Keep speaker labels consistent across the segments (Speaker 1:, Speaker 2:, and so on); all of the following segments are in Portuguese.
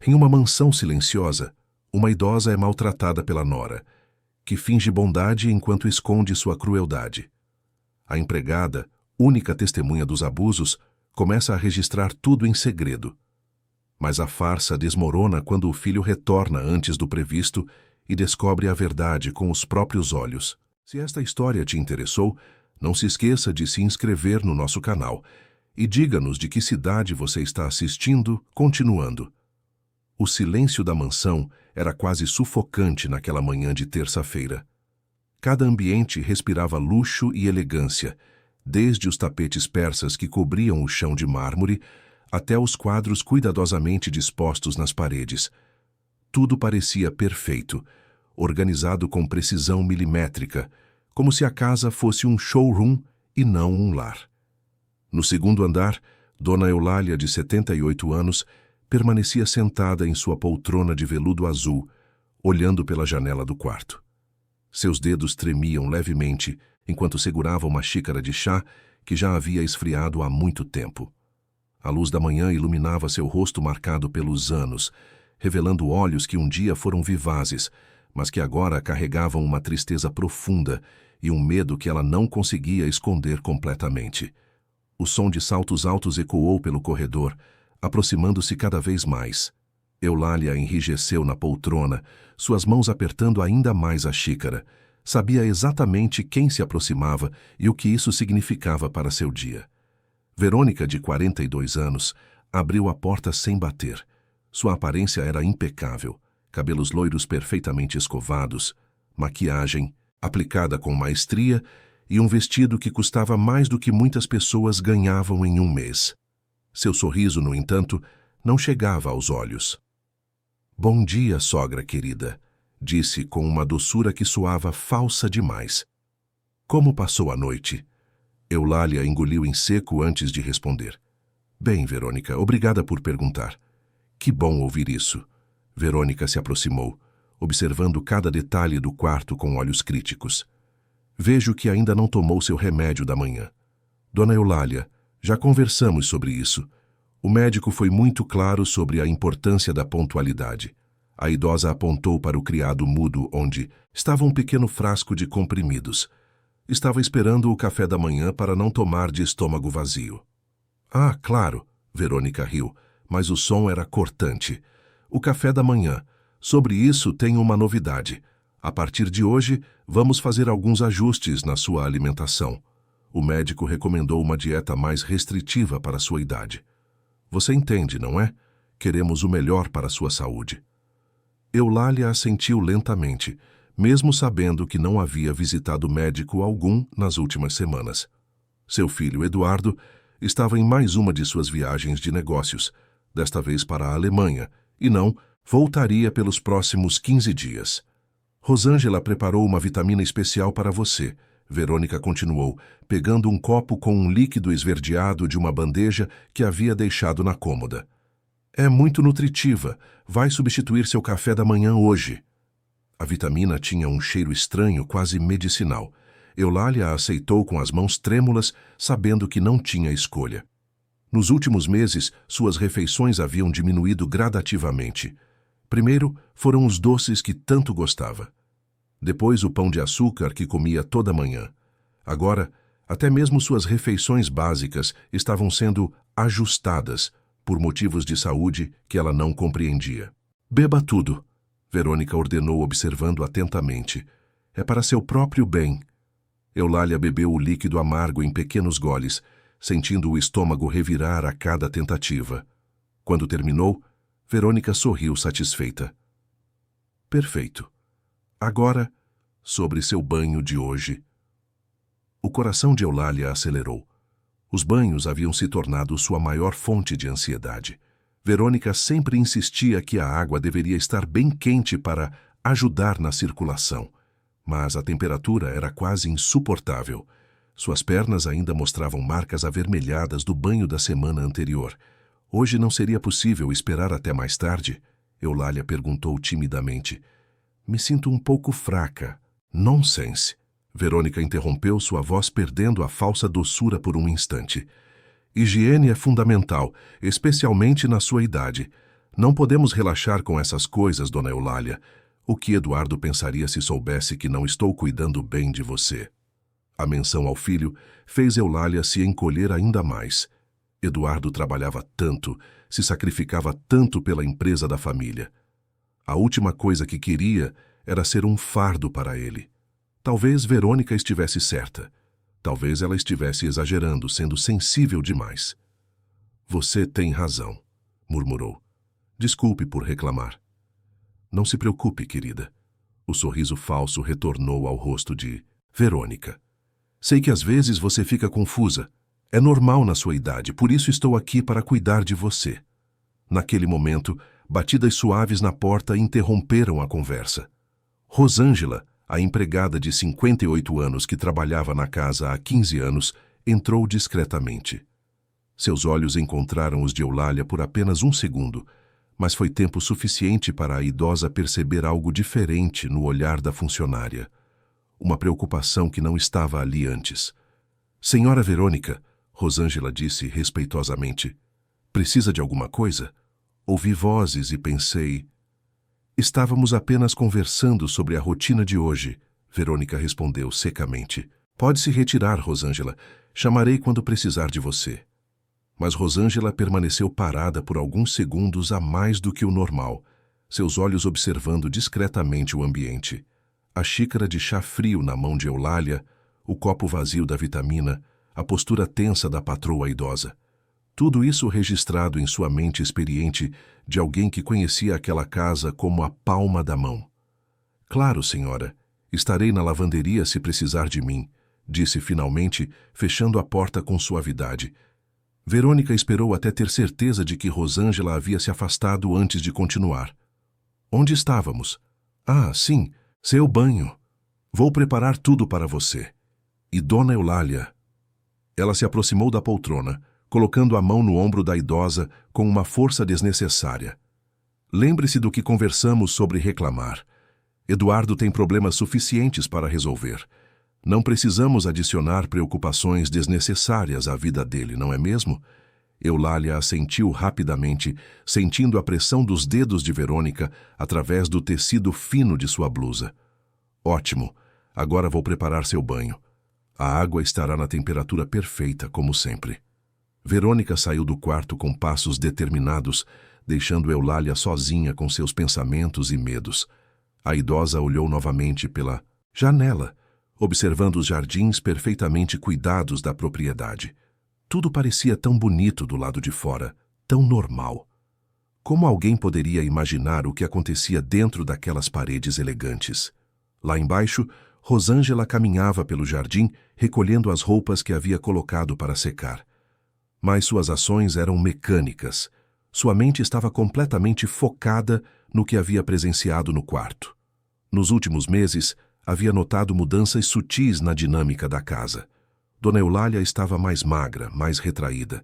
Speaker 1: Em uma mansão silenciosa, uma idosa é maltratada pela nora, que finge bondade enquanto esconde sua crueldade. A empregada, única testemunha dos abusos, começa a registrar tudo em segredo. Mas a farsa desmorona quando o filho retorna antes do previsto e descobre a verdade com os próprios olhos. Se esta história te interessou, não se esqueça de se inscrever no nosso canal e diga-nos de que cidade você está assistindo, continuando. O silêncio da mansão era quase sufocante naquela manhã de terça-feira. Cada ambiente respirava luxo e elegância, desde os tapetes persas que cobriam o chão de mármore até os quadros cuidadosamente dispostos nas paredes. Tudo parecia perfeito, organizado com precisão milimétrica, como se a casa fosse um showroom e não um lar. No segundo andar, Dona Eulália, de 78 anos, permanecia sentada em sua poltrona de veludo azul, olhando pela janela do quarto. Seus dedos tremiam levemente enquanto segurava uma xícara de chá que já havia esfriado há muito tempo. A luz da manhã iluminava seu rosto marcado pelos anos, revelando olhos que um dia foram vivazes, mas que agora carregavam uma tristeza profunda e um medo que ela não conseguia esconder completamente. O som de saltos altos ecoou pelo corredor, aproximando-se cada vez mais. Eulália enrijeceu na poltrona, suas mãos apertando ainda mais a xícara. Sabia exatamente quem se aproximava e o que isso significava para seu dia. Verônica, de 42 anos, abriu a porta sem bater. Sua aparência era impecável, cabelos loiros perfeitamente escovados, maquiagem aplicada com maestria e um vestido que custava mais do que muitas pessoas ganhavam em um mês. Seu sorriso, no entanto, não chegava aos olhos. "Bom dia, sogra querida", disse com uma doçura que soava falsa demais. "Como passou a noite?" Eulália engoliu em seco antes de responder. "Bem, Verônica, obrigada por perguntar." "Que bom ouvir isso." Verônica se aproximou, observando cada detalhe do quarto com olhos críticos. "Vejo que ainda não tomou seu remédio da manhã." "Dona Eulália, já conversamos sobre isso. O médico foi muito claro sobre a importância da pontualidade." A idosa apontou para o criado mudo, onde estava um pequeno frasco de comprimidos. Estava esperando o café da manhã para não tomar de estômago vazio. "Ah, claro", Verônica riu, mas o som era cortante. "O café da manhã. Sobre isso tenho uma novidade. A partir de hoje, vamos fazer alguns ajustes na sua alimentação. O médico recomendou uma dieta mais restritiva para sua idade. Você entende, não é? Queremos o melhor para a sua saúde." Eulália assentiu lentamente, mesmo sabendo que não havia visitado médico algum nas últimas semanas. Seu filho, Eduardo, estava em mais uma de suas viagens de negócios, desta vez para a Alemanha, e não voltaria pelos próximos 15 dias. "Rosângela preparou uma vitamina especial para você", Verônica continuou, pegando um copo com um líquido esverdeado de uma bandeja que havia deixado na cômoda. "É muito nutritiva, vai substituir seu café da manhã hoje." A vitamina tinha um cheiro estranho, quase medicinal. Eulália a aceitou com as mãos trêmulas, sabendo que não tinha escolha. Nos últimos meses, suas refeições haviam diminuído gradativamente. Primeiro, foram os doces que tanto gostava. Depois, o pão de açúcar que comia toda manhã. Agora, até mesmo suas refeições básicas estavam sendo ajustadas por motivos de saúde que ela não compreendia. "Beba tudo", Verônica ordenou, observando atentamente. "É para seu próprio bem." Eulália bebeu o líquido amargo em pequenos goles, sentindo o estômago revirar a cada tentativa. Quando terminou, Verônica sorriu satisfeita. "Perfeito. Agora, sobre seu banho de hoje." O coração de Eulália acelerou. Os banhos haviam se tornado sua maior fonte de ansiedade. Verônica sempre insistia que a água deveria estar bem quente para ajudar na circulação, mas a temperatura era quase insuportável. Suas pernas ainda mostravam marcas avermelhadas do banho da semana anterior. "Hoje não seria possível esperar até mais tarde?" Eulália perguntou timidamente. "Me sinto um pouco fraca." "Nonsense!" Verônica interrompeu, sua voz perdendo a falsa doçura por um instante. "Higiene é fundamental, especialmente na sua idade. Não podemos relaxar com essas coisas, dona Eulália. O que Eduardo pensaria se soubesse que não estou cuidando bem de você? A menção ao filho fez Eulália se encolher ainda mais. Eduardo trabalhava tanto, se sacrificava tanto pela empresa da família. A última coisa que queria era ser um fardo para ele. Talvez Verônica estivesse certa. Talvez ela estivesse exagerando, sendo sensível demais. Você tem razão, murmurou. Desculpe por reclamar. Não se preocupe, querida. O sorriso falso retornou ao rosto de Verônica. Sei que às vezes você fica confusa. É normal na sua idade, por isso estou aqui para cuidar de você. Naquele momento, batidas suaves na porta interromperam a conversa. Rosângela, a empregada de 58 anos que trabalhava na casa há 15 anos, entrou discretamente. Seus olhos encontraram os de Eulália por apenas um segundo, mas foi tempo suficiente para a idosa perceber algo diferente no olhar da funcionária. Uma preocupação que não estava ali antes. Senhora Verônica, Rosângela disse respeitosamente, precisa de alguma coisa? Ouvi vozes e pensei... Estávamos apenas conversando sobre a rotina de hoje, Verônica respondeu secamente. Pode se retirar, Rosângela. Chamarei quando precisar de você. Mas Rosângela permaneceu parada por alguns segundos a mais do que o normal, seus olhos observando discretamente o ambiente. A xícara de chá frio na mão de Eulália, o copo vazio da vitamina, a postura tensa da patroa idosa. Tudo isso registrado em sua mente experiente de alguém que conhecia aquela casa como a palma da mão. Claro, senhora, estarei na lavanderia se precisar de mim, disse finalmente, fechando a porta com suavidade. Verônica esperou até ter certeza de que Rosângela havia se afastado antes de continuar. Onde estávamos? Ah, sim, seu banho. Vou preparar tudo para você. E Dona Eulália? Ela se aproximou da poltrona, colocando a mão no ombro da idosa com uma força desnecessária. Lembre-se do que conversamos sobre reclamar. Eduardo tem problemas suficientes para resolver. Não precisamos adicionar preocupações desnecessárias à vida dele, não é mesmo? Eulália assentiu rapidamente, sentindo a pressão dos dedos de Verônica através do tecido fino de sua blusa. Ótimo, agora vou preparar seu banho. A água estará na temperatura perfeita, como sempre. Verônica saiu do quarto com passos determinados, deixando Eulália sozinha com seus pensamentos e medos. A idosa olhou novamente pela janela, observando os jardins perfeitamente cuidados da propriedade. Tudo parecia tão bonito do lado de fora, tão normal. Como alguém poderia imaginar o que acontecia dentro daquelas paredes elegantes? Lá embaixo, Rosângela caminhava pelo jardim, recolhendo as roupas que havia colocado para secar. Mas suas ações eram mecânicas. Sua mente estava completamente focada no que havia presenciado no quarto. Nos últimos meses, havia notado mudanças sutis na dinâmica da casa. Dona Eulália estava mais magra, mais retraída.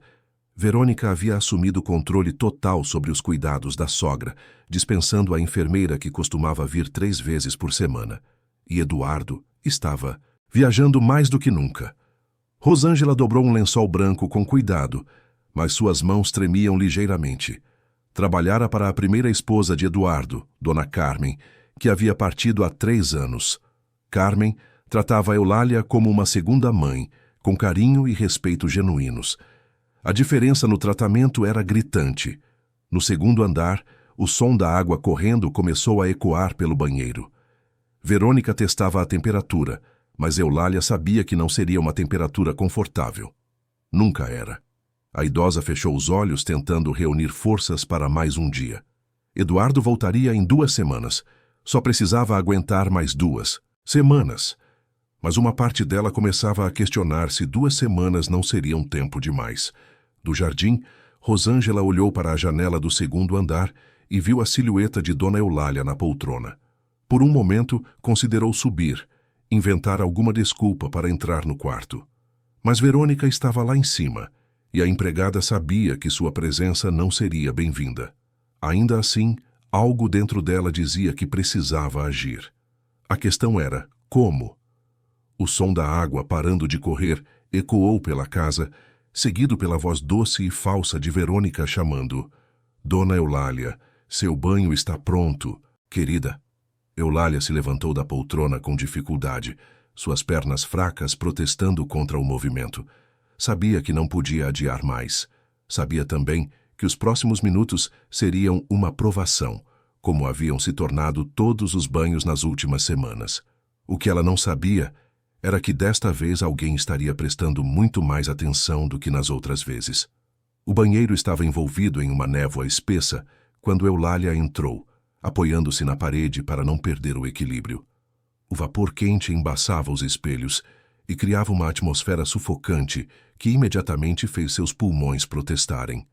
Speaker 1: Verônica havia assumido o controle total sobre os cuidados da sogra, dispensando a enfermeira que costumava vir 3 vezes por semana. E Eduardo estava viajando mais do que nunca. Rosângela dobrou um lençol branco com cuidado, mas suas mãos tremiam ligeiramente. Trabalhara para a primeira esposa de Eduardo, Dona Carmen, que havia partido há 3 anos. Carmen tratava Eulália como uma segunda mãe, com carinho e respeito genuínos. A diferença no tratamento era gritante. No segundo andar, o som da água correndo começou a ecoar pelo banheiro. Verônica testava a temperatura, mas Eulália sabia que não seria uma temperatura confortável. Nunca era. A idosa fechou os olhos tentando reunir forças para mais um dia. Eduardo voltaria em 2 semanas. Só precisava aguentar mais 2 semanas. Mas uma parte dela começava a questionar se 2 semanas não seriam tempo demais. Do jardim, Rosângela olhou para a janela do segundo andar e viu a silhueta de Dona Eulália na poltrona. Por um momento, considerou subir, inventar alguma desculpa para entrar no quarto. Mas Verônica estava lá em cima, e a empregada sabia que sua presença não seria bem-vinda. Ainda assim, algo dentro dela dizia que precisava agir. A questão era, como? O som da água parando de correr ecoou pela casa, seguido pela voz doce e falsa de Verônica chamando: Dona Eulália, seu banho está pronto, querida. Eulália se levantou da poltrona com dificuldade, suas pernas fracas protestando contra o movimento. Sabia que não podia adiar mais. Sabia também que os próximos minutos seriam uma provação, como haviam se tornado todos os banhos nas últimas semanas. O que ela não sabia era que desta vez alguém estaria prestando muito mais atenção do que nas outras vezes. O banheiro estava envolvido em uma névoa espessa quando Eulália entrou, apoiando-se na parede para não perder o equilíbrio. O vapor quente embaçava os espelhos e criava uma atmosfera sufocante que imediatamente fez seus pulmões protestarem.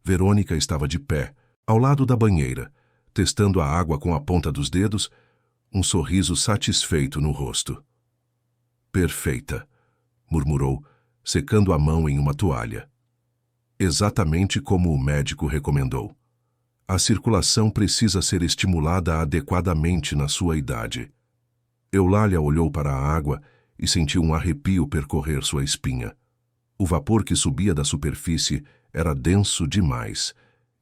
Speaker 1: Verônica estava de pé, ao lado da banheira, testando a água com a ponta dos dedos, um sorriso satisfeito no rosto. Perfeita, murmurou, secando a mão em uma toalha. Exatamente como o médico recomendou. A circulação precisa ser estimulada adequadamente na sua idade. Eulália olhou para a água e sentiu um arrepio percorrer sua espinha. O vapor que subia da superfície era denso demais,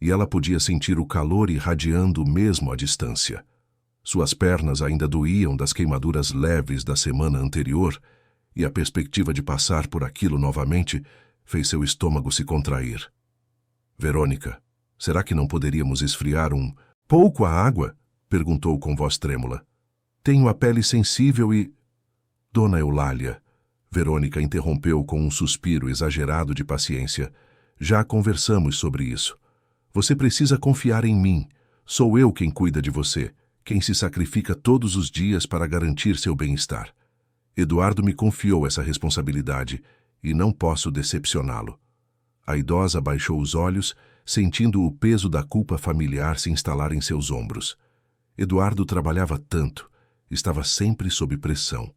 Speaker 1: e ela podia sentir o calor irradiando mesmo à distância. Suas pernas ainda doíam das queimaduras leves da semana anterior, e a perspectiva de passar por aquilo novamente fez seu estômago se contrair. Verônica, será que não poderíamos esfriar pouco a água? Perguntou com voz trêmula. Tenho a pele sensível e... Dona Eulália, Verônica interrompeu com um suspiro exagerado de paciência. Já conversamos sobre isso. Você precisa confiar em mim. Sou eu quem cuida de você, quem se sacrifica todos os dias para garantir seu bem-estar. Eduardo me confiou essa responsabilidade e não posso decepcioná-lo. A idosa baixou os olhos, sentindo o peso da culpa familiar se instalar em seus ombros. Eduardo trabalhava tanto, estava sempre sob pressão.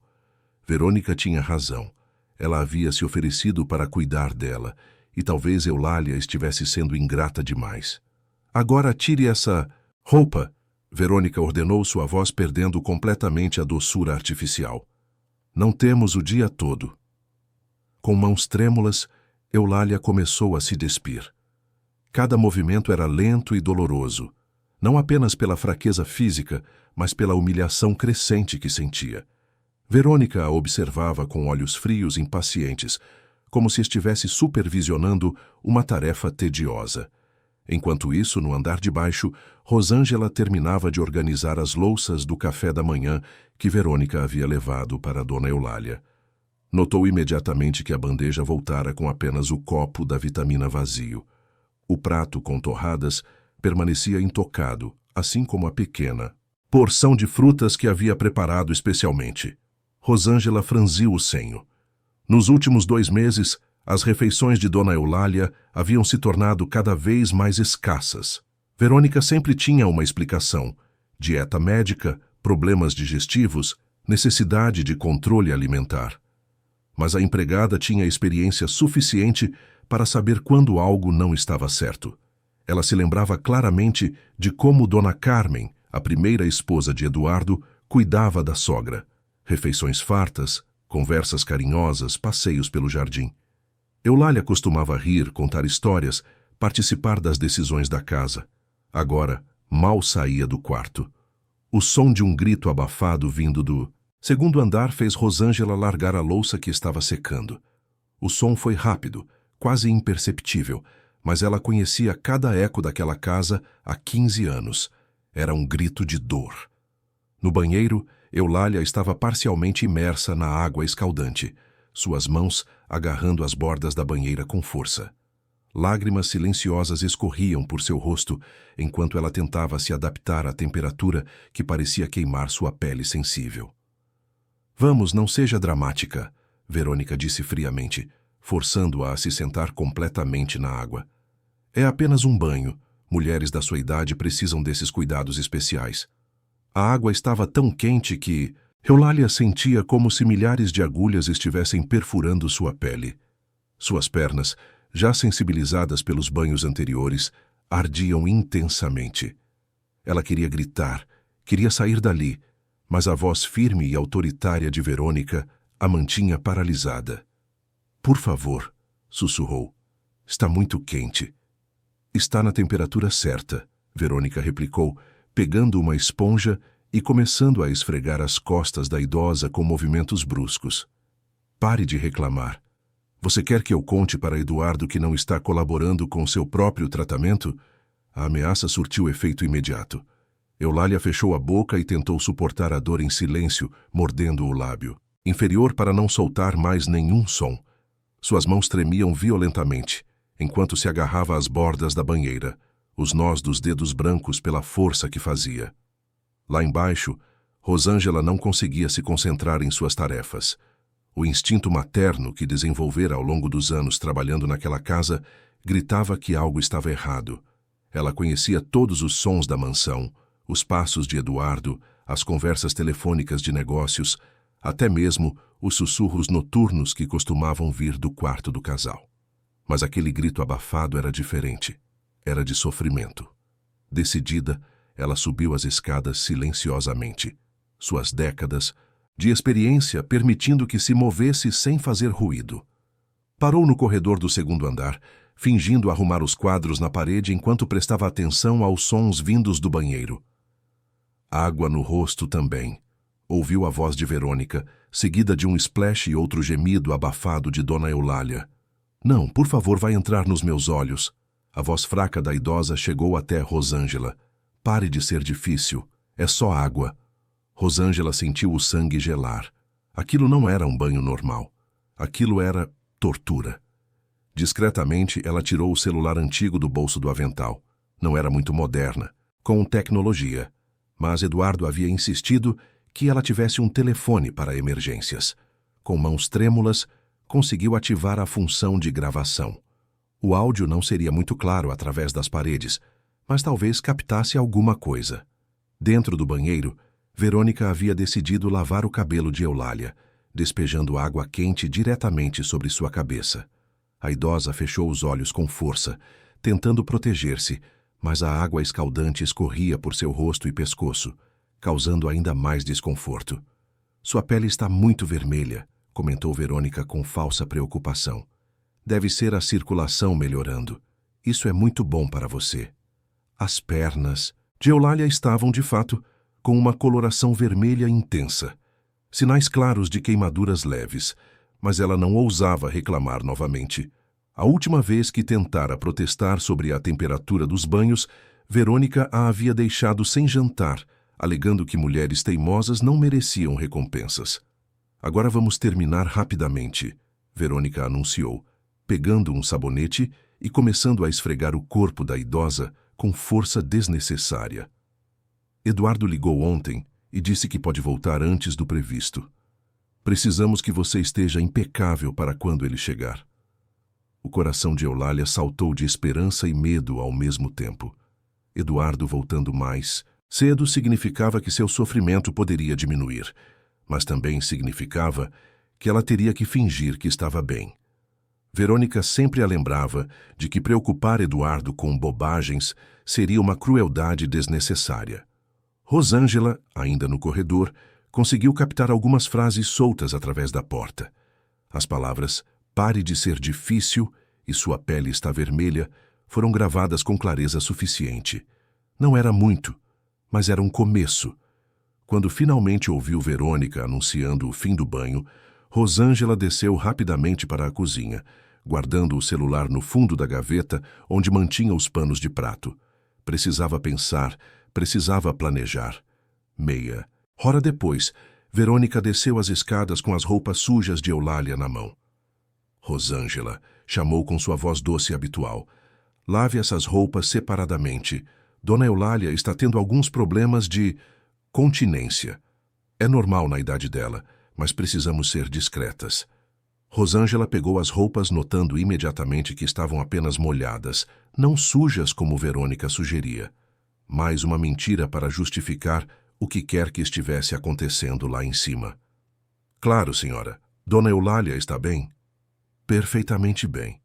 Speaker 1: Verônica tinha razão. Ela havia se oferecido para cuidar dela, e talvez Eulália estivesse sendo ingrata demais. Agora tire essa roupa, Verônica ordenou, sua voz perdendo completamente a doçura artificial. Não temos o dia todo. Com mãos trêmulas, Eulália começou a se despir. Cada movimento era lento e doloroso, não apenas pela fraqueza física, mas pela humilhação crescente que sentia. Verônica a observava com olhos frios impacientes, como se estivesse supervisionando uma tarefa tediosa. Enquanto isso, no andar de baixo, Rosângela terminava de organizar as louças do café da manhã que Verônica havia levado para Dona Eulália. Notou imediatamente que a bandeja voltara com apenas o copo da vitamina vazio. O prato com torradas permanecia intocado, assim como a pequena porção de frutas que havia preparado especialmente. Rosângela franziu o senho. Nos últimos 2 meses, as refeições de Dona Eulália haviam se tornado cada vez mais escassas. Verônica sempre tinha uma explicação: dieta médica, problemas digestivos, necessidade de controle alimentar. Mas a empregada tinha experiência suficiente para saber quando algo não estava certo. Ela se lembrava claramente de como Dona Carmen, a primeira esposa de Eduardo, cuidava da sogra. Refeições fartas, conversas carinhosas, passeios pelo jardim. Eulália costumava rir, contar histórias, participar das decisões da casa. Agora, mal saía do quarto. O som de um grito abafado vindo do segundo andar fez Rosângela largar a louça que estava secando. O som foi rápido, quase imperceptível, mas ela conhecia cada eco daquela casa há 15 anos. Era um grito de dor. No banheiro, Eulália estava parcialmente imersa na água escaldante, suas mãos agarrando as bordas da banheira com força. Lágrimas silenciosas escorriam por seu rosto enquanto ela tentava se adaptar à temperatura que parecia queimar sua pele sensível. Vamos, não seja dramática, Verônica disse friamente, forçando-a a se sentar completamente na água. É apenas um banho. Mulheres da sua idade precisam desses cuidados especiais. A água estava tão quente que Eulália sentia como se milhares de agulhas estivessem perfurando sua pele. Suas pernas, já sensibilizadas pelos banhos anteriores, ardiam intensamente. Ela queria gritar, queria sair dali, mas a voz firme e autoritária de Verônica a mantinha paralisada. Por favor, sussurrou. Está muito quente. Está na temperatura certa, Verônica replicou, pegando uma esponja e começando a esfregar as costas da idosa com movimentos bruscos. Pare de reclamar. Você quer que eu conte para Eduardo que não está colaborando com seu próprio tratamento? A ameaça surtiu efeito imediato. Eulália fechou a boca e tentou suportar a dor em silêncio, mordendo o lábio inferior para não soltar mais nenhum som. Suas mãos tremiam violentamente, enquanto se agarrava às bordas da banheira, os nós dos dedos brancos pela força que fazia. Lá embaixo, Rosângela não conseguia se concentrar em suas tarefas. O instinto materno que desenvolvera ao longo dos anos trabalhando naquela casa gritava que algo estava errado. Ela conhecia todos os sons da mansão, os passos de Eduardo, as conversas telefônicas de negócios, até mesmo os sussurros noturnos que costumavam vir do quarto do casal. Mas aquele grito abafado era diferente. Era de sofrimento. Decidida, ela subiu as escadas silenciosamente. Suas décadas de experiência permitindo que se movesse sem fazer ruído. Parou no corredor do segundo andar, fingindo arrumar os quadros na parede enquanto prestava atenção aos sons vindos do banheiro. Água no rosto também. Ouviu a voz de Verônica, seguida de um splash e outro gemido abafado de Dona Eulália. Não, por favor, vai entrar nos meus olhos. A voz fraca da idosa chegou até Rosângela. Pare de ser difícil. É só água. Rosângela sentiu o sangue gelar. Aquilo não era um banho normal. Aquilo era tortura. Discretamente, ela tirou o celular antigo do bolso do avental. Não era muito moderna, com tecnologia. Mas Eduardo havia insistido que ela tivesse um telefone para emergências. Com mãos trêmulas, conseguiu ativar a função de gravação. O áudio não seria muito claro através das paredes, mas talvez captasse alguma coisa. Dentro do banheiro, Verônica havia decidido lavar o cabelo de Eulália, despejando água quente diretamente sobre sua cabeça. A idosa fechou os olhos com força, tentando proteger-se, mas a água escaldante escorria por seu rosto e pescoço, causando ainda mais desconforto. Sua pele está muito vermelha, comentou Verônica com falsa preocupação. Deve ser a circulação melhorando. Isso é muito bom para você. As pernas de Eulália estavam, de fato, com uma coloração vermelha intensa. Sinais claros de queimaduras leves, mas ela não ousava reclamar novamente. A última vez que tentara protestar sobre a temperatura dos banhos, Verônica a havia deixado sem jantar, alegando que mulheres teimosas não mereciam recompensas. Agora vamos terminar rapidamente, Verônica anunciou, pegando um sabonete e começando a esfregar o corpo da idosa com força desnecessária. Eduardo ligou ontem e disse que pode voltar antes do previsto. Precisamos que você esteja impecável para quando ele chegar. O coração de Eulália saltou de esperança e medo ao mesmo tempo. Eduardo voltando mais cedo significava que seu sofrimento poderia diminuir, mas também significava que ela teria que fingir que estava bem. Verônica sempre a lembrava de que preocupar Eduardo com bobagens seria uma crueldade desnecessária. Rosângela, ainda no corredor, conseguiu captar algumas frases soltas através da porta. As palavras "pare de ser difícil" e "sua pele está vermelha" foram gravadas com clareza suficiente. Não era muito, mas era um começo. Quando finalmente ouviu Verônica anunciando o fim do banho, Rosângela desceu rapidamente para a cozinha, guardando o celular no fundo da gaveta onde mantinha os panos de prato. Precisava pensar, precisava planejar. Meia hora depois, Verônica desceu as escadas com as roupas sujas de Eulália na mão. Rosângela chamou com sua voz doce e habitual. Lave essas roupas separadamente. Dona Eulália está tendo alguns problemas de continência. É normal na idade dela, mas precisamos ser discretas. Rosângela pegou as roupas, notando imediatamente que estavam apenas molhadas, não sujas como Verônica sugeria. Mais uma mentira para justificar o que quer que estivesse acontecendo lá em cima. Claro, senhora. Dona Eulália está bem? Perfeitamente bem.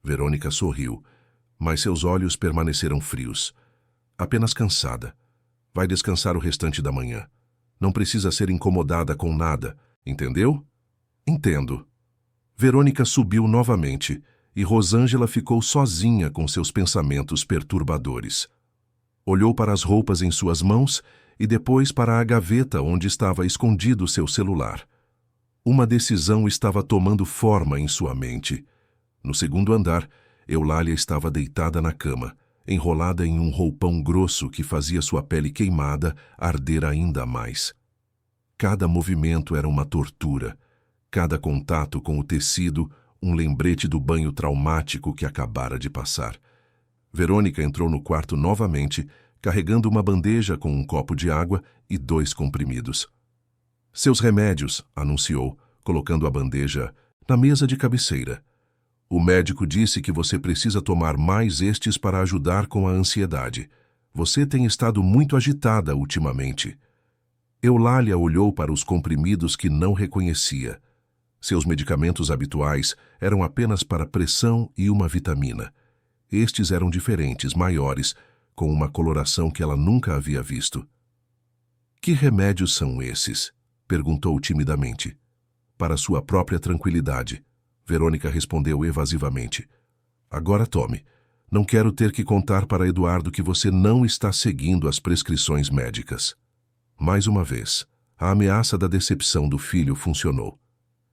Speaker 1: Verônica sorriu, mas seus olhos permaneceram frios. Apenas cansada. Vai descansar o restante da manhã. Não precisa ser incomodada com nada, entendeu? Entendo. Verônica subiu novamente e Rosângela ficou sozinha com seus pensamentos perturbadores. Olhou para as roupas em suas mãos e depois para a gaveta onde estava escondido seu celular. Uma decisão estava tomando forma em sua mente. No segundo andar, Eulália estava deitada na cama, enrolada em um roupão grosso que fazia sua pele queimada arder ainda mais. Cada movimento era uma tortura, cada contato com o tecido um lembrete do banho traumático que acabara de passar. Verônica entrou no quarto novamente, carregando uma bandeja com um copo de água e 2 comprimidos. Seus remédios, anunciou, colocando a bandeja na mesa de cabeceira. O médico disse que você precisa tomar mais estes para ajudar com a ansiedade. Você tem estado muito agitada ultimamente. Eulália olhou para os comprimidos que não reconhecia. Seus medicamentos habituais eram apenas para pressão e uma vitamina. Estes eram diferentes, maiores, com uma coloração que ela nunca havia visto. Que remédios são esses? Perguntou timidamente. Para sua própria tranquilidade. Verônica respondeu evasivamente. Agora tome. Não quero ter que contar para Eduardo que você não está seguindo as prescrições médicas. Mais uma vez, a ameaça da decepção do filho funcionou.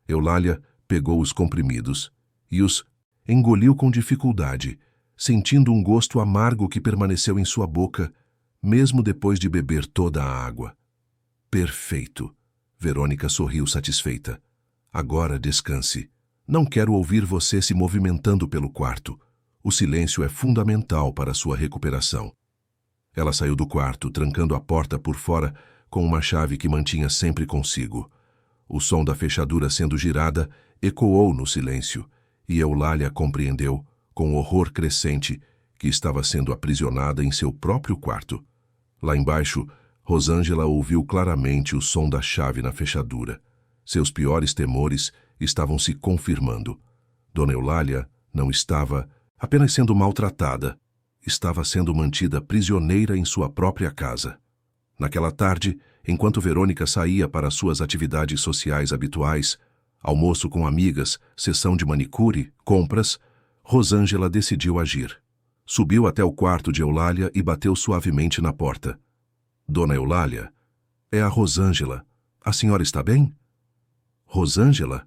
Speaker 1: Eulália pegou os comprimidos e os engoliu com dificuldade, sentindo um gosto amargo que permaneceu em sua boca, mesmo depois de beber toda a água. Perfeito. Verônica sorriu satisfeita. Agora descanse. Não quero ouvir você se movimentando pelo quarto. O silêncio é fundamental para sua recuperação. Ela saiu do quarto, trancando a porta por fora com uma chave que mantinha sempre consigo. O som da fechadura sendo girada ecoou no silêncio, e Eulália compreendeu, com horror crescente, que estava sendo aprisionada em seu próprio quarto. Lá embaixo, Rosângela ouviu claramente o som da chave na fechadura. Seus piores temores estavam se confirmando. Dona Eulália não estava apenas sendo maltratada, estava sendo mantida prisioneira em sua própria casa. Naquela tarde, enquanto Verônica saía para suas atividades sociais habituais, almoço com amigas, sessão de manicure, compras, Rosângela decidiu agir. Subiu até o quarto de Eulália e bateu suavemente na porta. Dona Eulália, é a Rosângela. A senhora está bem? Rosângela?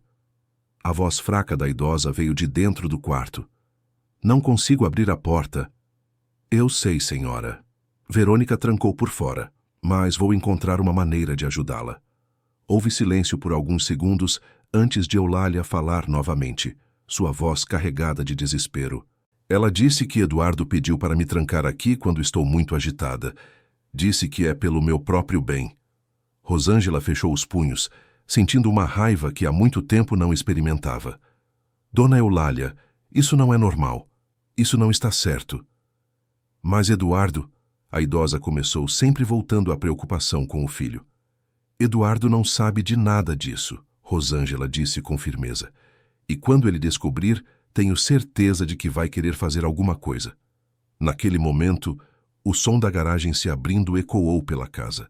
Speaker 1: A voz fraca da idosa veio de dentro do quarto. Não consigo abrir a porta. Eu sei, senhora. Verônica trancou por fora, mas vou encontrar uma maneira de ajudá-la. Houve silêncio por alguns segundos antes de Eulália falar novamente, sua voz carregada de desespero. Ela disse que Eduardo pediu para me trancar aqui quando estou muito agitada. Disse que é pelo meu próprio bem. Rosângela fechou os punhos, sentindo uma raiva que há muito tempo não experimentava. Dona Eulália, isso não é normal. Isso não está certo. Mas Eduardo, a idosa começou, sempre voltando à preocupação com o filho. Eduardo não sabe de nada disso, Rosângela disse com firmeza. E quando ele descobrir, tenho certeza de que vai querer fazer alguma coisa. Naquele momento, o som da garagem se abrindo ecoou pela casa.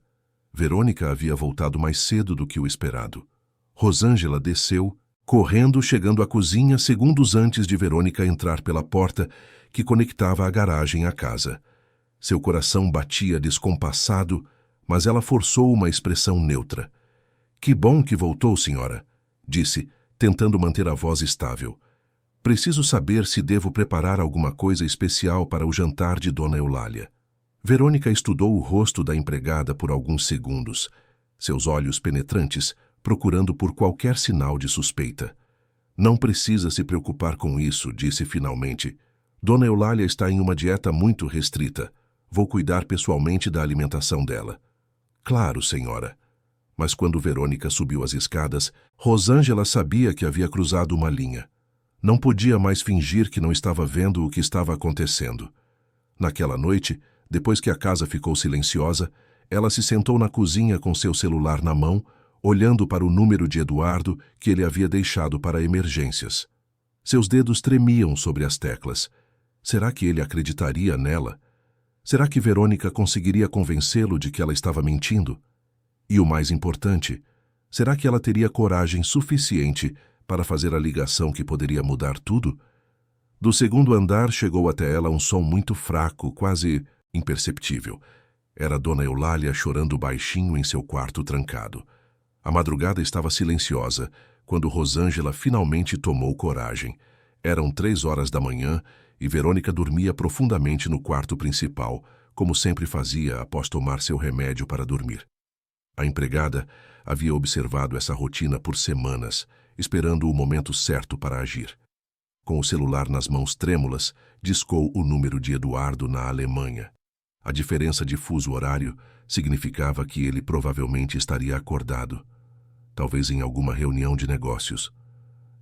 Speaker 1: Verônica havia voltado mais cedo do que o esperado. Rosângela desceu, correndo, chegando à cozinha segundos antes de Verônica entrar pela porta que conectava a garagem à casa. Seu coração batia descompassado, mas ela forçou uma expressão neutra. Que bom que voltou, senhora, disse, tentando manter a voz estável. Preciso saber se devo preparar alguma coisa especial para o jantar de Dona Eulália. Verônica estudou o rosto da empregada por alguns segundos, seus olhos penetrantes procurando por qualquer sinal de suspeita. Não precisa se preocupar com isso, disse finalmente. Dona Eulália está em uma dieta muito restrita. Vou cuidar pessoalmente da alimentação dela. Claro, senhora. Mas quando Verônica subiu as escadas, Rosângela sabia que havia cruzado uma linha. Não podia mais fingir que não estava vendo o que estava acontecendo. Naquela noite, depois que a casa ficou silenciosa, ela se sentou na cozinha com seu celular na mão, olhando para o número de Eduardo que ele havia deixado para emergências. Seus dedos tremiam sobre as teclas. Será que ele acreditaria nela? Será que Verônica conseguiria convencê-lo de que ela estava mentindo? E o mais importante, será que ela teria coragem suficiente para fazer a ligação que poderia mudar tudo? Do segundo andar chegou até ela um som muito fraco, quase imperceptível. Era Dona Eulália chorando baixinho em seu quarto trancado. A madrugada estava silenciosa, quando Rosângela finalmente tomou coragem. Eram 3 horas da manhã e Verônica dormia profundamente no quarto principal, como sempre fazia após tomar seu remédio para dormir. A empregada havia observado essa rotina por semanas, esperando o momento certo para agir. Com o celular nas mãos trêmulas, discou o número de Eduardo na Alemanha. A diferença de fuso horário significava que ele provavelmente estaria acordado, talvez em alguma reunião de negócios.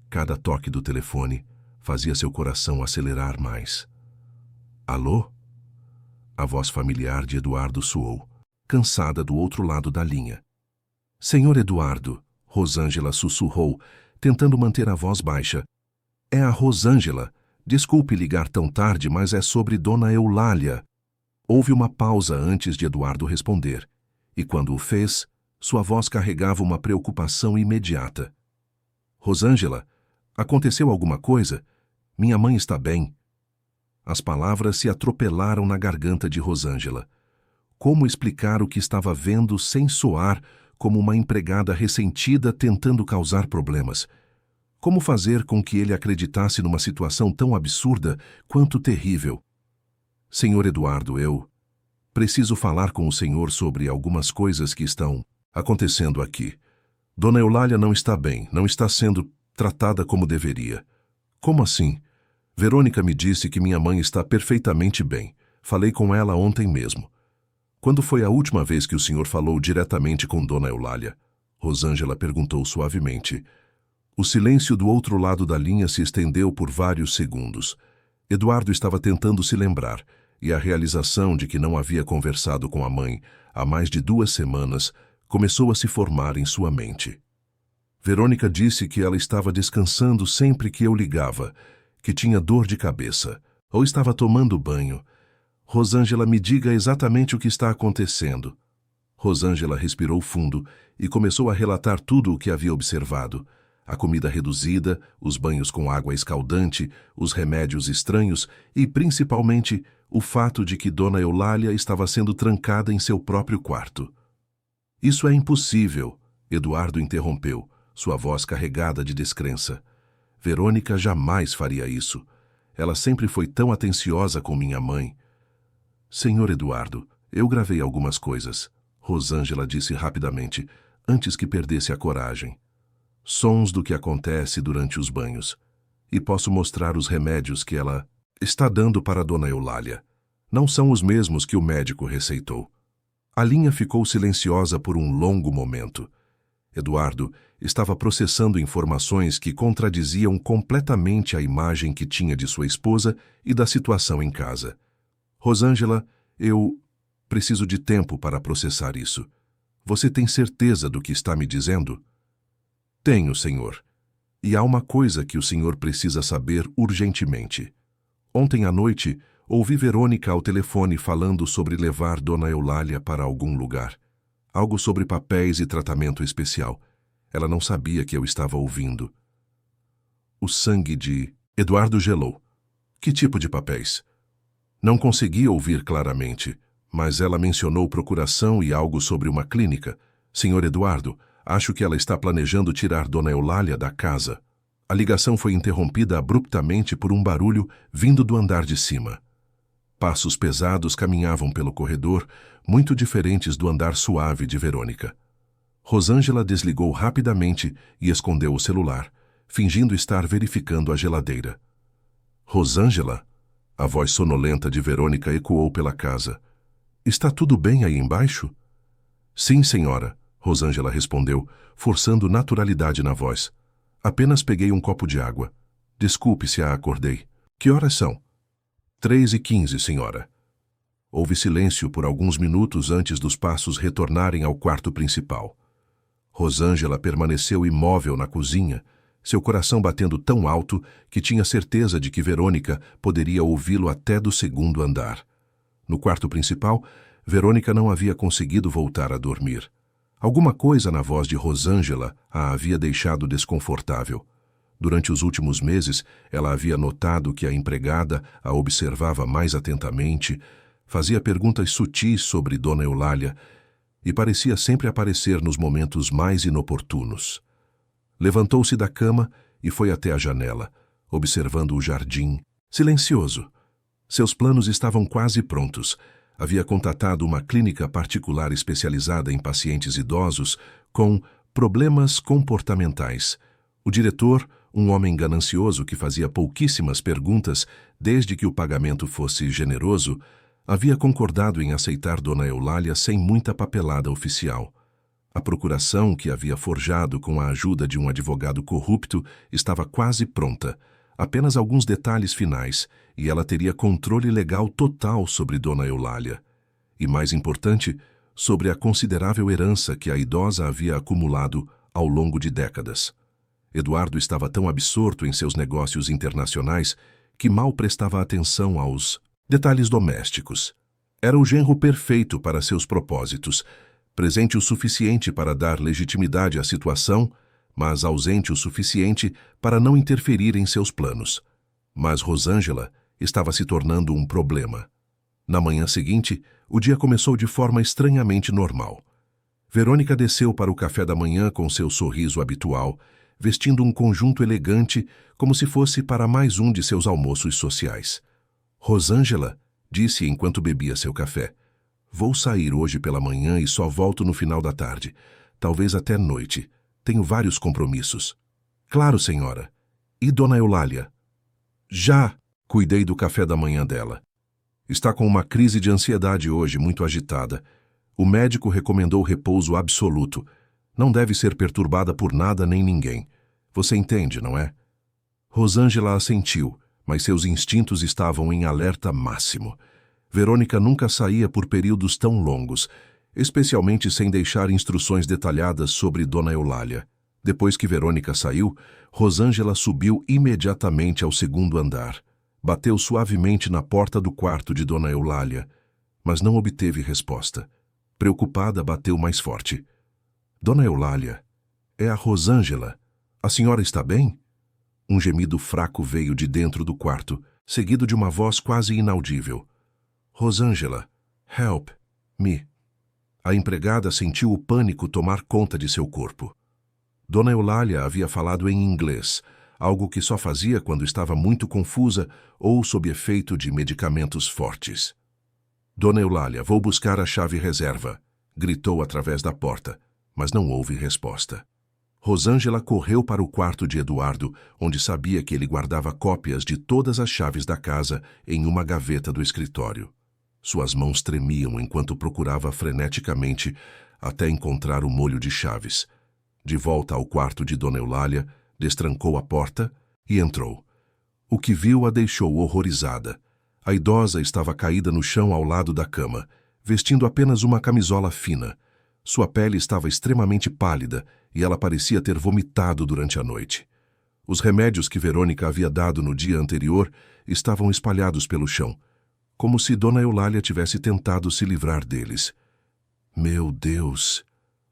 Speaker 1: Cada toque do telefone fazia seu coração acelerar mais. Alô? A voz familiar de Eduardo soou, cansada do outro lado da linha. Senhor Eduardo, Rosângela sussurrou, tentando manter a voz baixa. É a Rosângela. Desculpe ligar tão tarde, mas é sobre Dona Eulália. Houve uma pausa antes de Eduardo responder, e quando o fez, sua voz carregava uma preocupação imediata. Rosângela, aconteceu alguma coisa? Minha mãe está bem. As palavras se atropelaram na garganta de Rosângela. Como explicar o que estava vendo sem soar como uma empregada ressentida tentando causar problemas? Como fazer com que ele acreditasse numa situação tão absurda quanto terrível? Senhor Eduardo, eu preciso falar com o senhor sobre algumas coisas que estão acontecendo aqui. Dona Eulália não está bem, não está sendo tratada como deveria. Como assim? Verônica me disse que minha mãe está perfeitamente bem. Falei com ela ontem mesmo. Quando foi a última vez que o senhor falou diretamente com Dona Eulália? Rosângela perguntou suavemente. O silêncio do outro lado da linha se estendeu por vários segundos. Eduardo estava tentando se lembrar, e a realização de que não havia conversado com a mãe há mais de 2 semanas começou a se formar em sua mente. Verônica disse que ela estava descansando sempre que eu ligava, que tinha dor de cabeça, ou estava tomando banho. Rosângela, me diga exatamente o que está acontecendo. Rosângela respirou fundo e começou a relatar tudo o que havia observado. A comida reduzida, os banhos com água escaldante, os remédios estranhos e, principalmente, o fato de que Dona Eulália estava sendo trancada em seu próprio quarto. Isso é impossível, Eduardo interrompeu, sua voz carregada de descrença. Verônica jamais faria isso. Ela sempre foi tão atenciosa com minha mãe. Senhor Eduardo, eu gravei algumas coisas, Rosângela disse rapidamente, antes que perdesse a coragem. Sons do que acontece durante os banhos. E posso mostrar os remédios que ela está dando para Dona Eulália. Não são os mesmos que o médico receitou. A linha ficou silenciosa por um longo momento. Eduardo estava processando informações que contradiziam completamente a imagem que tinha de sua esposa e da situação em casa. Rosângela, eu preciso de tempo para processar isso. Você tem certeza do que está me dizendo? Tenho, senhor. E há uma coisa que o senhor precisa saber urgentemente. Ontem à noite, ouvi Verônica ao telefone falando sobre levar Dona Eulália para algum lugar. Algo sobre papéis e tratamento especial. Ela não sabia que eu estava ouvindo. O sangue de Eduardo gelou. Que tipo de papéis? Não conseguia ouvir claramente, mas ela mencionou procuração e algo sobre uma clínica. Senhor Eduardo, acho que ela está planejando tirar Dona Eulália da casa. A ligação foi interrompida abruptamente por um barulho vindo do andar de cima. Passos pesados caminhavam pelo corredor, muito diferentes do andar suave de Verônica. Rosângela desligou rapidamente e escondeu o celular, fingindo estar verificando a geladeira. Rosângela? A voz sonolenta de Verônica ecoou pela casa. Está tudo bem aí embaixo? Sim, senhora, Rosângela respondeu, forçando naturalidade na voz. Apenas peguei um copo de água. Desculpe se a acordei. Que horas são? 3h15, senhora. Houve silêncio por alguns minutos antes dos passos retornarem ao quarto principal. Rosângela permaneceu imóvel na cozinha, seu coração batendo tão alto que tinha certeza de que Verônica poderia ouvi-lo até do segundo andar. No quarto principal, Verônica não havia conseguido voltar a dormir. Alguma coisa na voz de Rosângela a havia deixado desconfortável. Durante os últimos meses, ela havia notado que a empregada a observava mais atentamente, fazia perguntas sutis sobre Dona Eulália e parecia sempre aparecer nos momentos mais inoportunos. Levantou-se da cama e foi até a janela, observando o jardim, silencioso. Seus planos estavam quase prontos. Havia contatado uma clínica particular especializada em pacientes idosos com problemas comportamentais. O diretor, um homem ganancioso que fazia pouquíssimas perguntas desde que o pagamento fosse generoso, havia concordado em aceitar Dona Eulália sem muita papelada oficial. A procuração, que havia forjado com a ajuda de um advogado corrupto, estava quase pronta. Apenas alguns detalhes finais, e ela teria controle legal total sobre Dona Eulália. E, mais importante, sobre a considerável herança que a idosa havia acumulado ao longo de décadas. Eduardo estava tão absorto em seus negócios internacionais que mal prestava atenção aos detalhes domésticos. Era o genro perfeito para seus propósitos, presente o suficiente para dar legitimidade à situação, mas ausente o suficiente para não interferir em seus planos. Mas Rosângela estava se tornando um problema. Na manhã seguinte, o dia começou de forma estranhamente normal. Verônica desceu para o café da manhã com seu sorriso habitual, vestindo um conjunto elegante como se fosse para mais um de seus almoços sociais. Rosângela, disse enquanto bebia seu café, vou sair hoje pela manhã e só volto no final da tarde, talvez até noite. Tenho vários compromissos. Claro, senhora. E Dona Eulália? Já cuidei do café da manhã dela. Está com uma crise de ansiedade hoje, muito agitada. O médico recomendou repouso absoluto. Não deve ser perturbada por nada nem ninguém. Você entende, não é? Rosângela assentiu, mas seus instintos estavam em alerta máximo. Verônica nunca saía por períodos tão longos, especialmente sem deixar instruções detalhadas sobre Dona Eulália. Depois que Verônica saiu, Rosângela subiu imediatamente ao segundo andar. Bateu suavemente na porta do quarto de Dona Eulália, mas não obteve resposta. Preocupada, bateu mais forte. Dona Eulália, é a Rosângela. A senhora está bem? Um gemido fraco veio de dentro do quarto, seguido de uma voz quase inaudível. Rosângela, help me. A empregada sentiu o pânico tomar conta de seu corpo. Dona Eulália havia falado em inglês, algo que só fazia quando estava muito confusa ou sob efeito de medicamentos fortes. Dona Eulália, vou buscar a chave reserva, gritou através da porta, mas não houve resposta. Rosângela correu para o quarto de Eduardo, onde sabia que ele guardava cópias de todas as chaves da casa em uma gaveta do escritório. Suas mãos tremiam enquanto procurava freneticamente até encontrar o molho de chaves. De volta ao quarto de Dona Eulália, destrancou a porta e entrou. O que viu a deixou horrorizada. A idosa estava caída no chão ao lado da cama, vestindo apenas uma camisola fina. Sua pele estava extremamente pálida e ela parecia ter vomitado durante a noite. Os remédios que Verônica havia dado no dia anterior estavam espalhados pelo chão, como se Dona Eulália tivesse tentado se livrar deles. Meu Deus!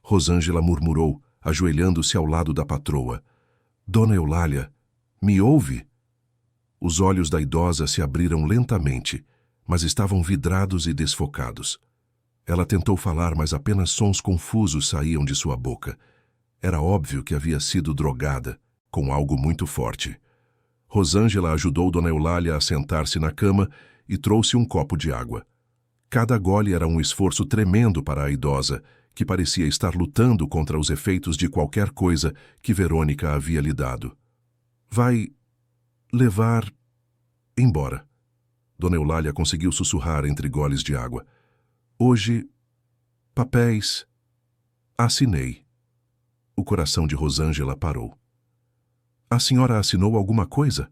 Speaker 1: Rosângela murmurou, ajoelhando-se ao lado da patroa. Dona Eulália, me ouve? Os olhos da idosa se abriram lentamente, mas estavam vidrados e desfocados. Ela tentou falar, mas apenas sons confusos saíam de sua boca. Era óbvio que havia sido drogada, com algo muito forte. Rosângela ajudou Dona Eulália a sentar-se na cama e trouxe um copo de água. Cada gole era um esforço tremendo para a idosa, que parecia estar lutando contra os efeitos de qualquer coisa que Verônica havia lhe dado. Vai levar embora. Dona Eulália conseguiu sussurrar entre goles de água. Hoje, papéis. Assinei. O coração de Rosângela parou. A senhora assinou alguma coisa?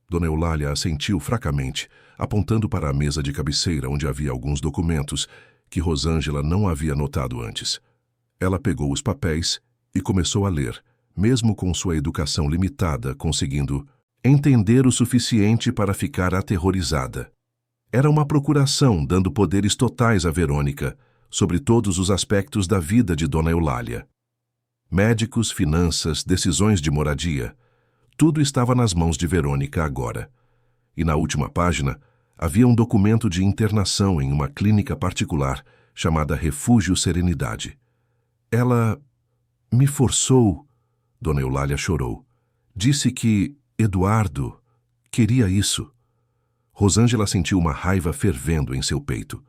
Speaker 1: Dona Eulália assentiu fracamente, apontando para a mesa de cabeceira onde havia alguns documentos que Rosângela não havia notado antes. Ela pegou os papéis e começou a ler, mesmo com sua educação limitada, conseguindo entender o suficiente para ficar aterrorizada. Era uma procuração dando poderes totais a Verônica sobre todos os aspectos da vida de Dona Eulália. Médicos, finanças, decisões de moradia. Tudo estava nas mãos de Verônica agora. E na última página, havia um documento de internação em uma clínica particular chamada Refúgio Serenidade. Ela me forçou, Dona Eulália chorou. Disse que Eduardo queria isso. Rosângela sentiu uma raiva fervendo em seu peito.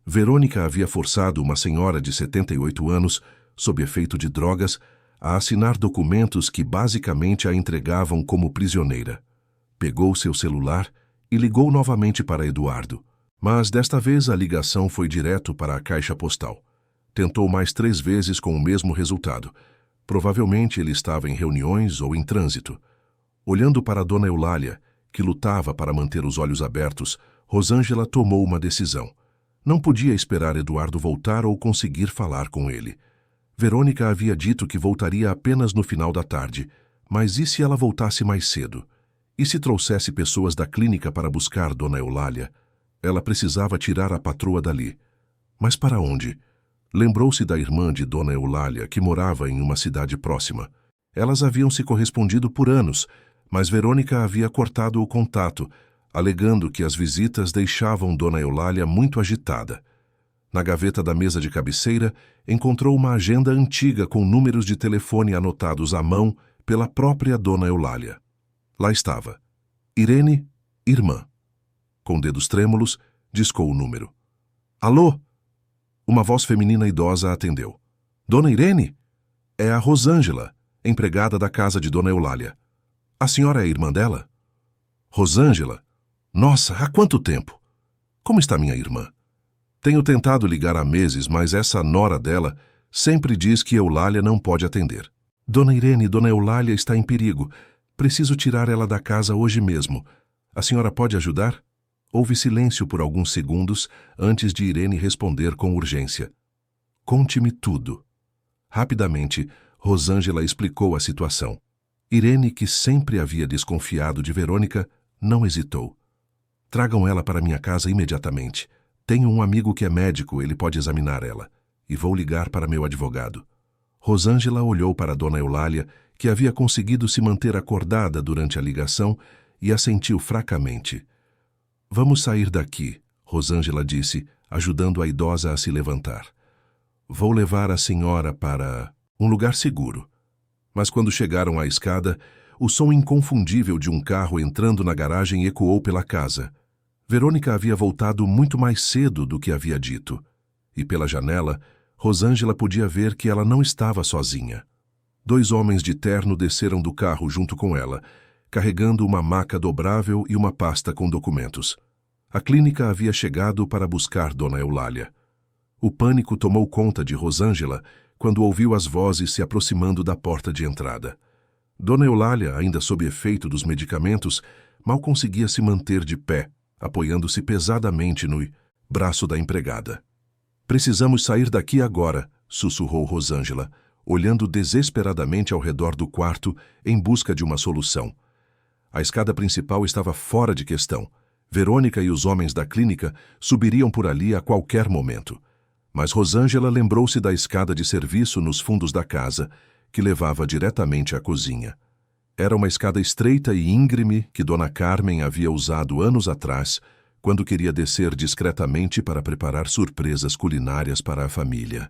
Speaker 1: Verônica havia forçado uma senhora de 78 anos, sob efeito de drogas, a assinar documentos que basicamente a entregavam como prisioneira. Pegou seu celular e ligou novamente para Eduardo, mas desta vez a ligação foi direto para a caixa postal. Tentou mais 3 vezes com o mesmo resultado. Provavelmente ele estava em reuniões ou em trânsito. Olhando para Dona Eulália, que lutava para manter os olhos abertos, Rosângela tomou uma decisão. Não podia esperar Eduardo voltar ou conseguir falar com ele. Verônica havia dito que voltaria apenas no final da tarde, mas e se ela voltasse mais cedo? E se trouxesse pessoas da clínica para buscar Dona Eulália? Ela precisava tirar a patroa dali. Mas para onde? Lembrou-se da irmã de Dona Eulália, que morava em uma cidade próxima. Elas haviam se correspondido por anos, mas Verônica havia cortado o contato, alegando que as visitas deixavam Dona Eulália muito agitada. Na gaveta da mesa de cabeceira, encontrou uma agenda antiga com números de telefone anotados à mão pela própria Dona Eulália. Lá estava. Irene, irmã. Com dedos trêmulos, discou o número. Alô? Uma voz feminina idosa atendeu. Dona Irene? É a Rosângela, empregada da casa de Dona Eulália. A senhora é irmã dela? Rosângela? Nossa, há quanto tempo? Como está minha irmã? Tenho tentado ligar há meses, mas essa nora dela sempre diz que Eulália não pode atender. Dona Irene, Dona Eulália está em perigo. Preciso tirar ela da casa hoje mesmo. A senhora pode ajudar? Houve silêncio por alguns segundos antes de Irene responder com urgência. Conte-me tudo. Rapidamente, Rosângela explicou a situação. Irene, que sempre havia desconfiado de Verônica, não hesitou. Tragam ela para minha casa imediatamente. Tenho um amigo que é médico, ele pode examinar ela. E vou ligar para meu advogado. Rosângela olhou para Dona Eulália, que havia conseguido se manter acordada durante a ligação, e assentiu fracamente. Vamos sair daqui, Rosângela disse, ajudando a idosa a se levantar. Vou levar a senhora para um lugar seguro. Mas quando chegaram à escada, o som inconfundível de um carro entrando na garagem ecoou pela casa. Verônica havia voltado muito mais cedo do que havia dito. E pela janela, Rosângela podia ver que ela não estava sozinha. 2 homens de terno desceram do carro junto com ela, carregando uma maca dobrável e uma pasta com documentos. A clínica havia chegado para buscar Dona Eulália. O pânico tomou conta de Rosângela quando ouviu as vozes se aproximando da porta de entrada. Dona Eulália, ainda sob efeito dos medicamentos, mal conseguia se manter de pé, apoiando-se pesadamente no braço da empregada. Precisamos sair daqui agora, sussurrou Rosângela, olhando desesperadamente ao redor do quarto em busca de uma solução. A escada principal estava fora de questão. Verônica e os homens da clínica subiriam por ali a qualquer momento. Mas Rosângela lembrou-se da escada de serviço nos fundos da casa, que levava diretamente à cozinha. Era uma escada estreita e íngreme que Dona Carmen havia usado anos atrás, quando queria descer discretamente para preparar surpresas culinárias para a família.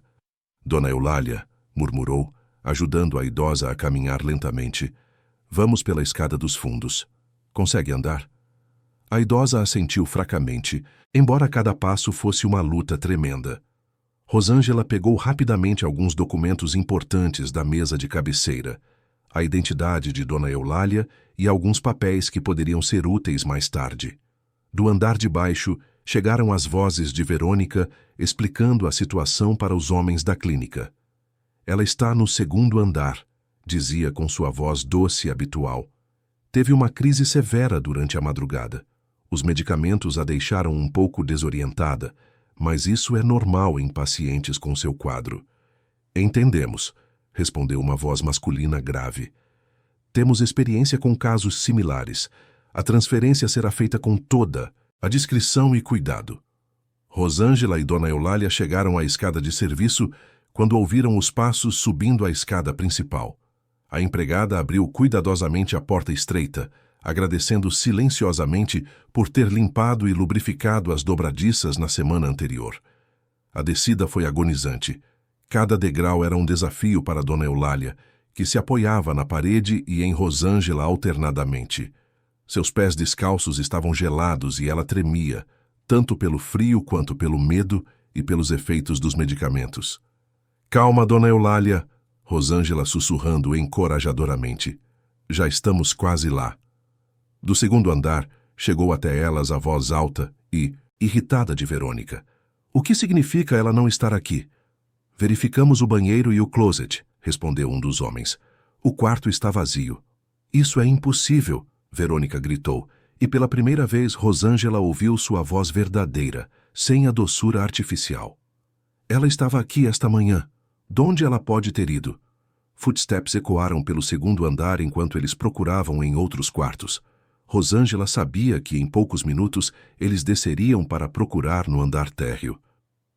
Speaker 1: Dona Eulália, murmurou, ajudando a idosa a caminhar lentamente. Vamos pela escada dos fundos. Consegue andar? A idosa assentiu fracamente, embora cada passo fosse uma luta tremenda. Rosângela pegou rapidamente alguns documentos importantes da mesa de cabeceira, a identidade de Dona Eulália e alguns papéis que poderiam ser úteis mais tarde. Do andar de baixo, chegaram as vozes de Verônica explicando a situação para os homens da clínica. Ela está no 2º andar, dizia com sua voz doce e habitual. Teve uma crise severa durante a madrugada. Os medicamentos a deixaram um pouco desorientada, mas isso é normal em pacientes com seu quadro. Entendemos, respondeu uma voz masculina grave. Temos experiência com casos similares. A transferência será feita com toda a discrição e cuidado. Rosângela e Dona Eulália chegaram à escada de serviço quando ouviram os passos subindo a escada principal. A empregada abriu cuidadosamente a porta estreita, agradecendo silenciosamente por ter limpado e lubrificado as dobradiças na semana anterior. A descida foi agonizante. Cada degrau era um desafio para Dona Eulália, que se apoiava na parede e em Rosângela alternadamente. Seus pés descalços estavam gelados e ela tremia, tanto pelo frio quanto pelo medo e pelos efeitos dos medicamentos. "Calma, Dona Eulália", Rosângela sussurrando encorajadoramente. "Já estamos quase lá." Do segundo andar, chegou até elas a voz alta e irritada de Verônica. "O que significa ela não estar aqui?" "Verificamos o banheiro e o closet", respondeu um dos homens. "O quarto está vazio." "Isso é impossível", Verônica gritou, e pela primeira vez Rosângela ouviu sua voz verdadeira, sem a doçura artificial. "Ela estava aqui esta manhã. Donde ela pode ter ido?" Footsteps ecoaram pelo segundo andar enquanto eles procuravam em outros quartos. Rosângela sabia que em poucos minutos eles desceriam para procurar no andar térreo.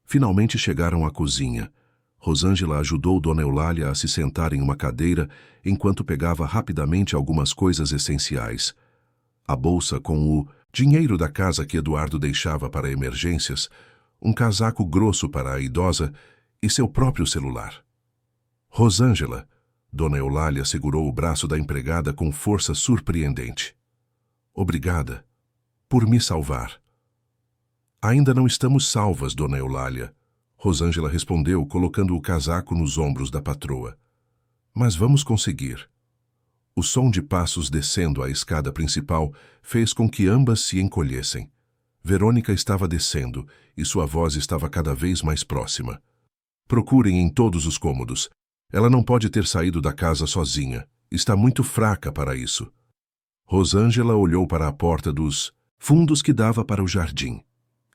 Speaker 1: Finalmente chegaram à cozinha. Rosângela ajudou Dona Eulália a se sentar em uma cadeira enquanto pegava rapidamente algumas coisas essenciais. A bolsa com o dinheiro da casa que Eduardo deixava para emergências, um casaco grosso para a idosa e seu próprio celular. "Rosângela", Dona Eulália segurou o braço da empregada com força surpreendente. "Obrigada por me salvar." "Ainda não estamos salvas, Dona Eulália", Rosângela respondeu, colocando o casaco nos ombros da patroa. "Mas vamos conseguir." O som de passos descendo a escada principal fez com que ambas se encolhessem. Verônica estava descendo e sua voz estava cada vez mais próxima. "Procurem em todos os cômodos. Ela não pode ter saído da casa sozinha. Está muito fraca para isso." Rosângela olhou para a porta dos fundos que dava para o jardim.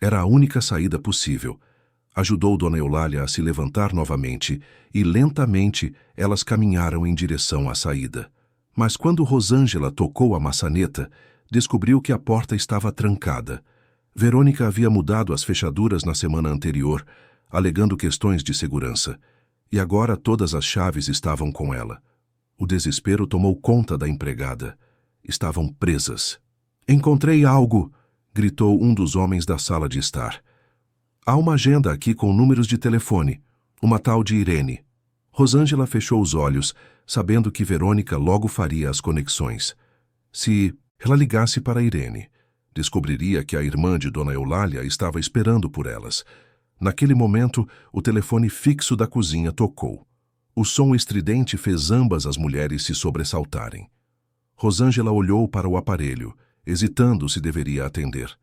Speaker 1: Era a única saída possível. Ajudou Dona Eulália a se levantar novamente e, lentamente, elas caminharam em direção à saída. Mas quando Rosângela tocou a maçaneta, descobriu que a porta estava trancada. Verônica havia mudado as fechaduras na semana anterior, alegando questões de segurança, e agora todas as chaves estavam com ela. O desespero tomou conta da empregada. Estavam presas. "Encontrei algo!" gritou um dos homens da sala de estar. "Há uma agenda aqui com números de telefone. Uma tal de Irene." Rosângela fechou os olhos, sabendo que Verônica logo faria as conexões. Se ela ligasse para Irene, descobriria que a irmã de Dona Eulália estava esperando por elas. Naquele momento, o telefone fixo da cozinha tocou. O som estridente fez ambas as mulheres se sobressaltarem. Rosângela olhou para o aparelho, hesitando se deveria atender.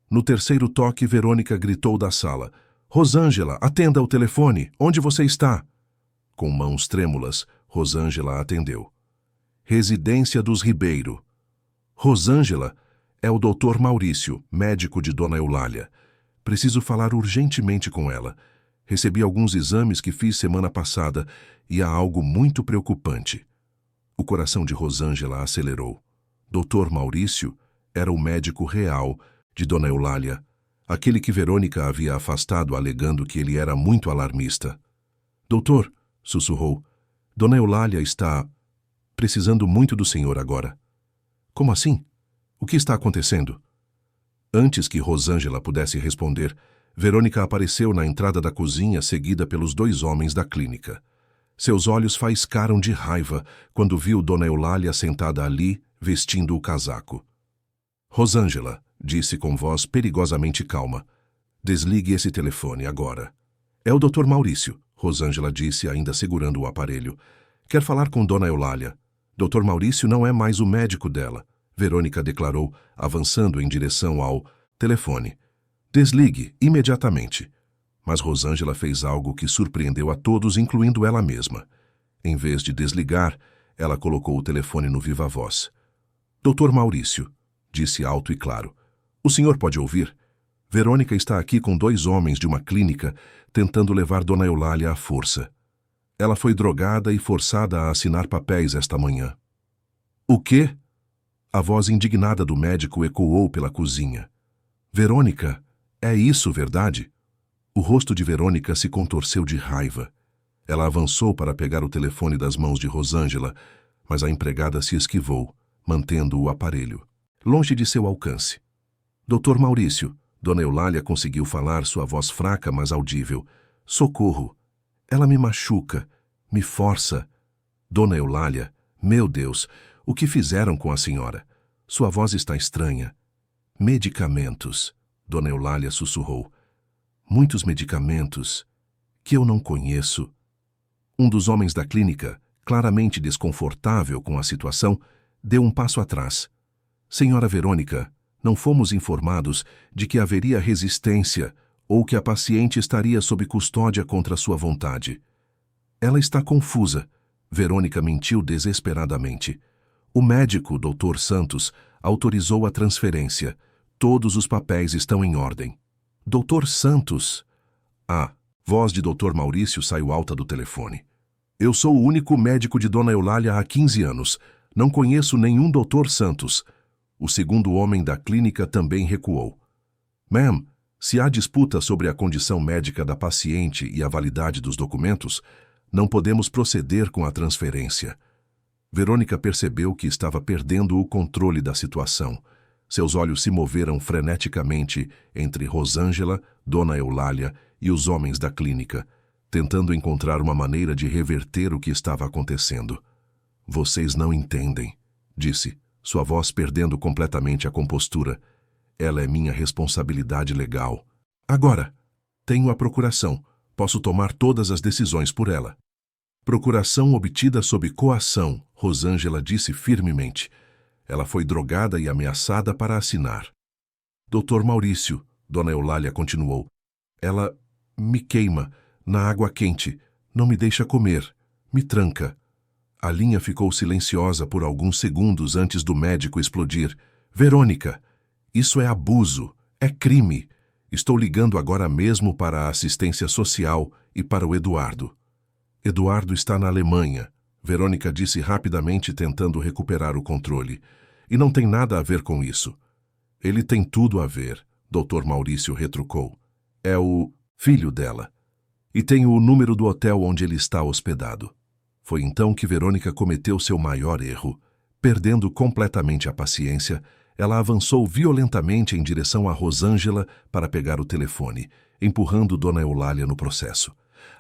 Speaker 1: No terceiro toque, Verônica gritou da sala: "Rosângela, atenda o telefone! Onde você está?" Com mãos trêmulas, Rosângela atendeu. "Residência dos Ribeiro." "Rosângela, é o Dr. Maurício, médico de Dona Eulália. Preciso falar urgentemente com ela. Recebi alguns exames que fiz semana passada e há algo muito preocupante." O coração de Rosângela acelerou. Dr. Maurício era o médico real de Dona Eulália, aquele que Verônica havia afastado alegando que ele era muito alarmista. "Doutor", sussurrou, "Dona Eulália está precisando muito do senhor agora." "Como assim? O que está acontecendo?" Antes que Rosângela pudesse responder, Verônica apareceu na entrada da cozinha seguida pelos dois homens da clínica. Seus olhos faiscaram de raiva quando viu Dona Eulália sentada ali, vestindo o casaco. "Rosângela", disse com voz perigosamente calma, "desligue esse telefone agora." "É o Dr. Maurício", Rosângela disse, ainda segurando o aparelho. "Quer falar com Dona Eulália. Dr. Maurício não é mais o médico dela", Verônica declarou, avançando em direção ao telefone. "Desligue imediatamente." Mas Rosângela fez algo que surpreendeu a todos, incluindo ela mesma. Em vez de desligar, ela colocou o telefone no viva-voz. "Dr. Maurício", disse alto e claro, "o senhor pode ouvir? Verônica está aqui com dois homens de uma clínica tentando levar Dona Eulália à força. Ela foi drogada e forçada a assinar papéis esta manhã." "O quê?" A voz indignada do médico ecoou pela cozinha. "Verônica, é isso verdade?" O rosto de Verônica se contorceu de raiva. Ela avançou para pegar o telefone das mãos de Rosângela, mas a empregada se esquivou, mantendo o aparelho longe de seu alcance. Doutor Maurício, Dona Eulália conseguiu falar, sua voz fraca, mas audível. Socorro! Ela me machuca, me força. Dona Eulália, meu Deus, o que fizeram com a senhora? Sua voz está estranha. Medicamentos, Dona Eulália sussurrou. Muitos medicamentos que eu não conheço. Um dos homens da clínica, claramente desconfortável com a situação, deu um passo atrás. Senhora Verônica, não fomos informados de que haveria resistência ou que a paciente estaria sob custódia contra sua vontade. Ela está confusa. Verônica mentiu desesperadamente. O médico, Dr. Santos, autorizou a transferência. Todos os papéis estão em ordem. Dr. Santos? A voz de Dr. Maurício saiu alta do telefone. Eu sou o único médico de Dona Eulália há 15 anos. Não conheço nenhum Dr. Santos. O segundo homem da clínica também recuou. Ma'am, se há disputa sobre a condição médica da paciente e a validade dos documentos, não podemos proceder com a transferência. Verônica percebeu que estava perdendo o controle da situação. Seus olhos se moveram freneticamente entre Rosângela, Dona Eulália e os homens da clínica, tentando encontrar uma maneira de reverter o que estava acontecendo. Vocês não entendem, disse, sua voz perdendo completamente a compostura. Ela é minha responsabilidade legal. Agora, tenho a procuração. Posso tomar todas as decisões por ela. Procuração obtida sob coação, Rosângela disse firmemente. Ela foi drogada e ameaçada para assinar. Doutor Maurício, Dona Eulália continuou. Ela me queima, na água quente, não me deixa comer, me tranca. A linha ficou silenciosa por alguns segundos antes do médico explodir. Verônica, isso é abuso, é crime. Estou ligando agora mesmo para a assistência social e para o Eduardo. Eduardo está na Alemanha, Verônica disse rapidamente, tentando recuperar o controle. E não tem nada a ver com isso. Ele tem tudo a ver, Dr. Maurício retrucou. É o filho dela. E tem o número do hotel onde ele está hospedado. Foi então que Verônica cometeu seu maior erro. Perdendo completamente a paciência, ela avançou violentamente em direção a Rosângela para pegar o telefone, empurrando Dona Eulália no processo.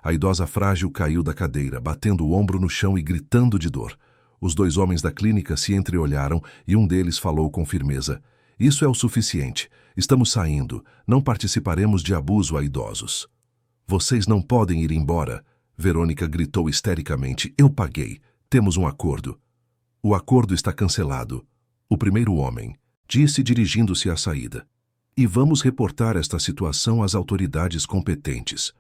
Speaker 1: A idosa frágil caiu da cadeira, batendo o ombro no chão e gritando de dor. Os dois homens da clínica se entreolharam e um deles falou com firmeza. Isso é o suficiente. Estamos saindo. Não participaremos de abuso a idosos. Vocês não podem ir embora. Verônica gritou histericamente. Eu paguei. Temos um acordo. O acordo está cancelado. O primeiro homem disse dirigindo-se à saída. E vamos reportar esta situação às autoridades competentes.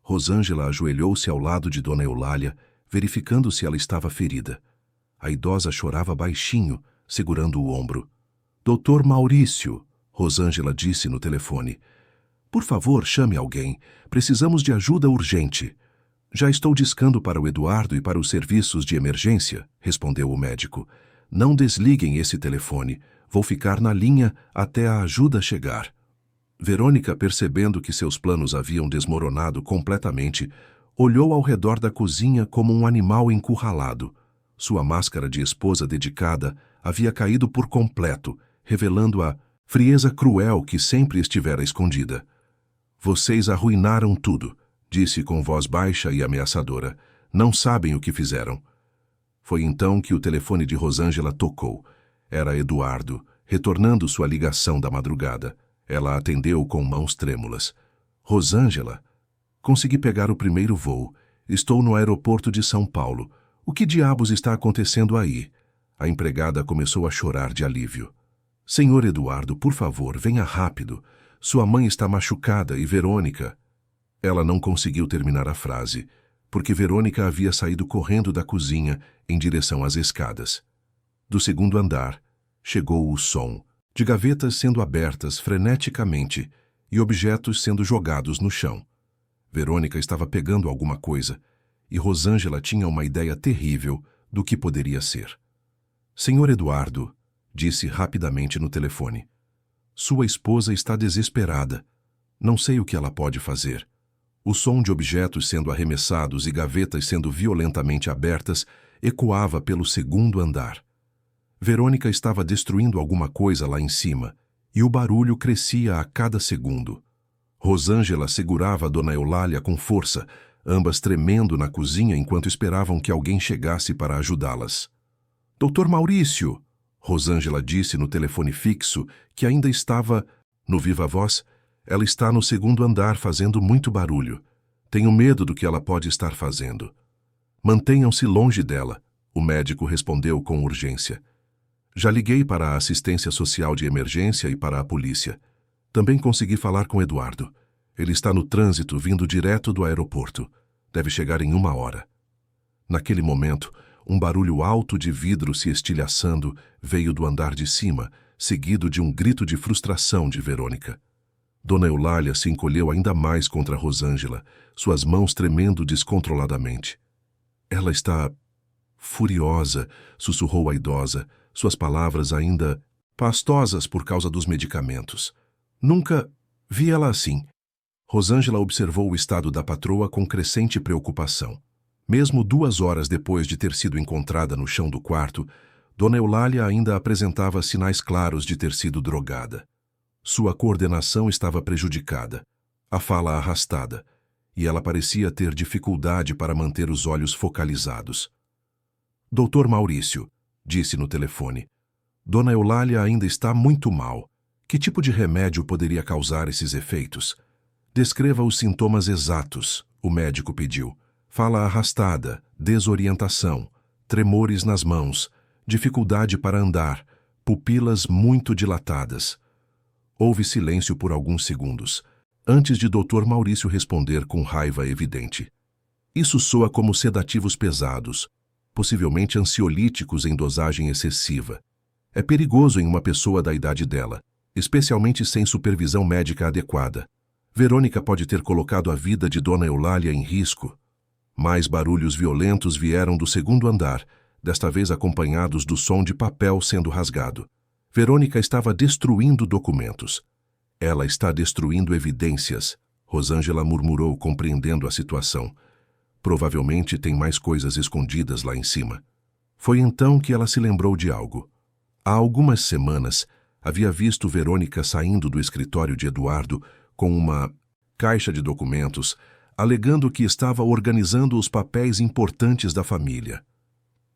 Speaker 1: Rosângela ajoelhou-se ao lado de Dona Eulália, verificando se ela estava ferida. A idosa chorava baixinho, segurando o ombro. Doutor Maurício, Rosângela disse no telefone. Por favor, chame alguém. Precisamos de ajuda urgente. Já estou discando para o Eduardo e para os serviços de emergência, respondeu o médico. Não desliguem esse telefone. Vou ficar na linha até a ajuda chegar. Verônica, percebendo que seus planos haviam desmoronado completamente, olhou ao redor da cozinha como um animal encurralado. Sua máscara de esposa dedicada havia caído por completo, revelando a frieza cruel que sempre estivera escondida. Vocês arruinaram tudo, disse com voz baixa e ameaçadora. Não sabem o que fizeram. Foi então que o telefone de Rosângela tocou. Era Eduardo, retornando sua ligação da madrugada. Ela atendeu com mãos trêmulas. Rosângela, consegui pegar o primeiro voo. Estou no aeroporto de São Paulo. O que diabos está acontecendo aí? A empregada começou a chorar de alívio. Senhor Eduardo, por favor, venha rápido. Sua mãe está machucada e Verônica... Ela não conseguiu terminar a frase, porque Verônica havia saído correndo da cozinha em direção às escadas. Do segundo andar, chegou o som de gavetas sendo abertas freneticamente e objetos sendo jogados no chão. Verônica estava pegando alguma coisa, e Rosângela tinha uma ideia terrível do que poderia ser. Senhor Eduardo, disse rapidamente no telefone. Sua esposa está desesperada. Não sei o que ela pode fazer. O som de objetos sendo arremessados e gavetas sendo violentamente abertas ecoava pelo segundo andar. Verônica estava destruindo alguma coisa lá em cima, e o barulho crescia a cada segundo. Rosângela segurava Dona Eulália com força, ambas tremendo na cozinha enquanto esperavam que alguém chegasse para ajudá-las. Doutor Maurício! Rosângela disse no telefone fixo, que ainda estava no viva-voz. Ela está no segundo andar fazendo muito barulho. Tenho medo do que ela pode estar fazendo. Mantenham-se longe dela, o médico respondeu com urgência. Já liguei para a assistência social de emergência e para a polícia. Também consegui falar com Eduardo. Ele está no trânsito vindo direto do aeroporto. Deve chegar em 1 hora. Naquele momento, um barulho alto de vidro se estilhaçando veio do andar de cima, seguido de um grito de frustração de Verônica. Dona Eulália se encolheu ainda mais contra Rosângela, suas mãos tremendo descontroladamente. Ela está furiosa, sussurrou a idosa, suas palavras ainda pastosas por causa dos medicamentos. Nunca vi ela assim. Rosângela observou o estado da patroa com crescente preocupação. Mesmo 2 horas depois de ter sido encontrada no chão do quarto, Dona Eulália ainda apresentava sinais claros de ter sido drogada. Sua coordenação estava prejudicada, a fala arrastada, e ela parecia ter dificuldade para manter os olhos focalizados. Doutor Maurício, disse no telefone, Dona Eulália ainda está muito mal. Que tipo de remédio poderia causar esses efeitos? Descreva os sintomas exatos, o médico pediu. Fala arrastada, desorientação, tremores nas mãos, dificuldade para andar, pupilas muito dilatadas. Houve silêncio por alguns segundos, antes de Dr. Maurício responder com raiva evidente. Isso soa como sedativos pesados, possivelmente ansiolíticos em dosagem excessiva. É perigoso em uma pessoa da idade dela, especialmente sem supervisão médica adequada. Verônica pode ter colocado a vida de Dona Eulália em risco. Mais barulhos violentos vieram do segundo andar, desta vez acompanhados do som de papel sendo rasgado. Verônica estava destruindo documentos. Ela está destruindo evidências, Rosângela murmurou, compreendendo a situação. Provavelmente tem mais coisas escondidas lá em cima. Foi então que ela se lembrou de algo. Há algumas semanas, havia visto Verônica saindo do escritório de Eduardo com uma caixa de documentos, alegando que estava organizando os papéis importantes da família.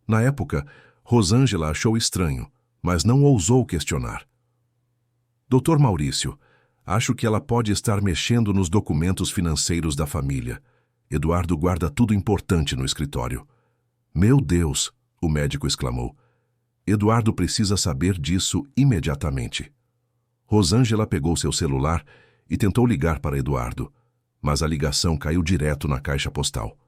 Speaker 1: Na época, Rosângela achou estranho, mas não ousou questionar. Doutor Maurício, acho que ela pode estar mexendo nos documentos financeiros da família. Eduardo guarda tudo importante no escritório. Meu Deus, o médico exclamou. Eduardo precisa saber disso imediatamente. Rosângela pegou seu celular e tentou ligar para Eduardo, mas a ligação caiu direto na caixa postal.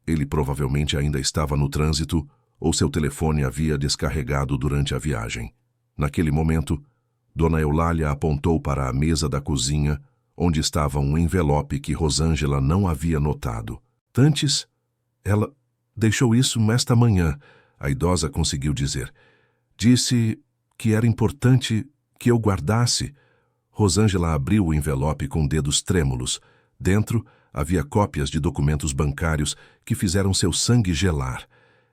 Speaker 1: Ele provavelmente ainda estava no trânsito ou seu telefone havia descarregado durante a viagem. Naquele momento, Dona Eulália apontou para a mesa da cozinha, onde estava um envelope que Rosângela não havia notado. Antes, ela deixou isso esta manhã, a idosa conseguiu dizer. Disse que era importante que eu guardasse. Rosângela abriu o envelope com dedos trêmulos. Dentro havia cópias de documentos bancários que fizeram seu sangue gelar.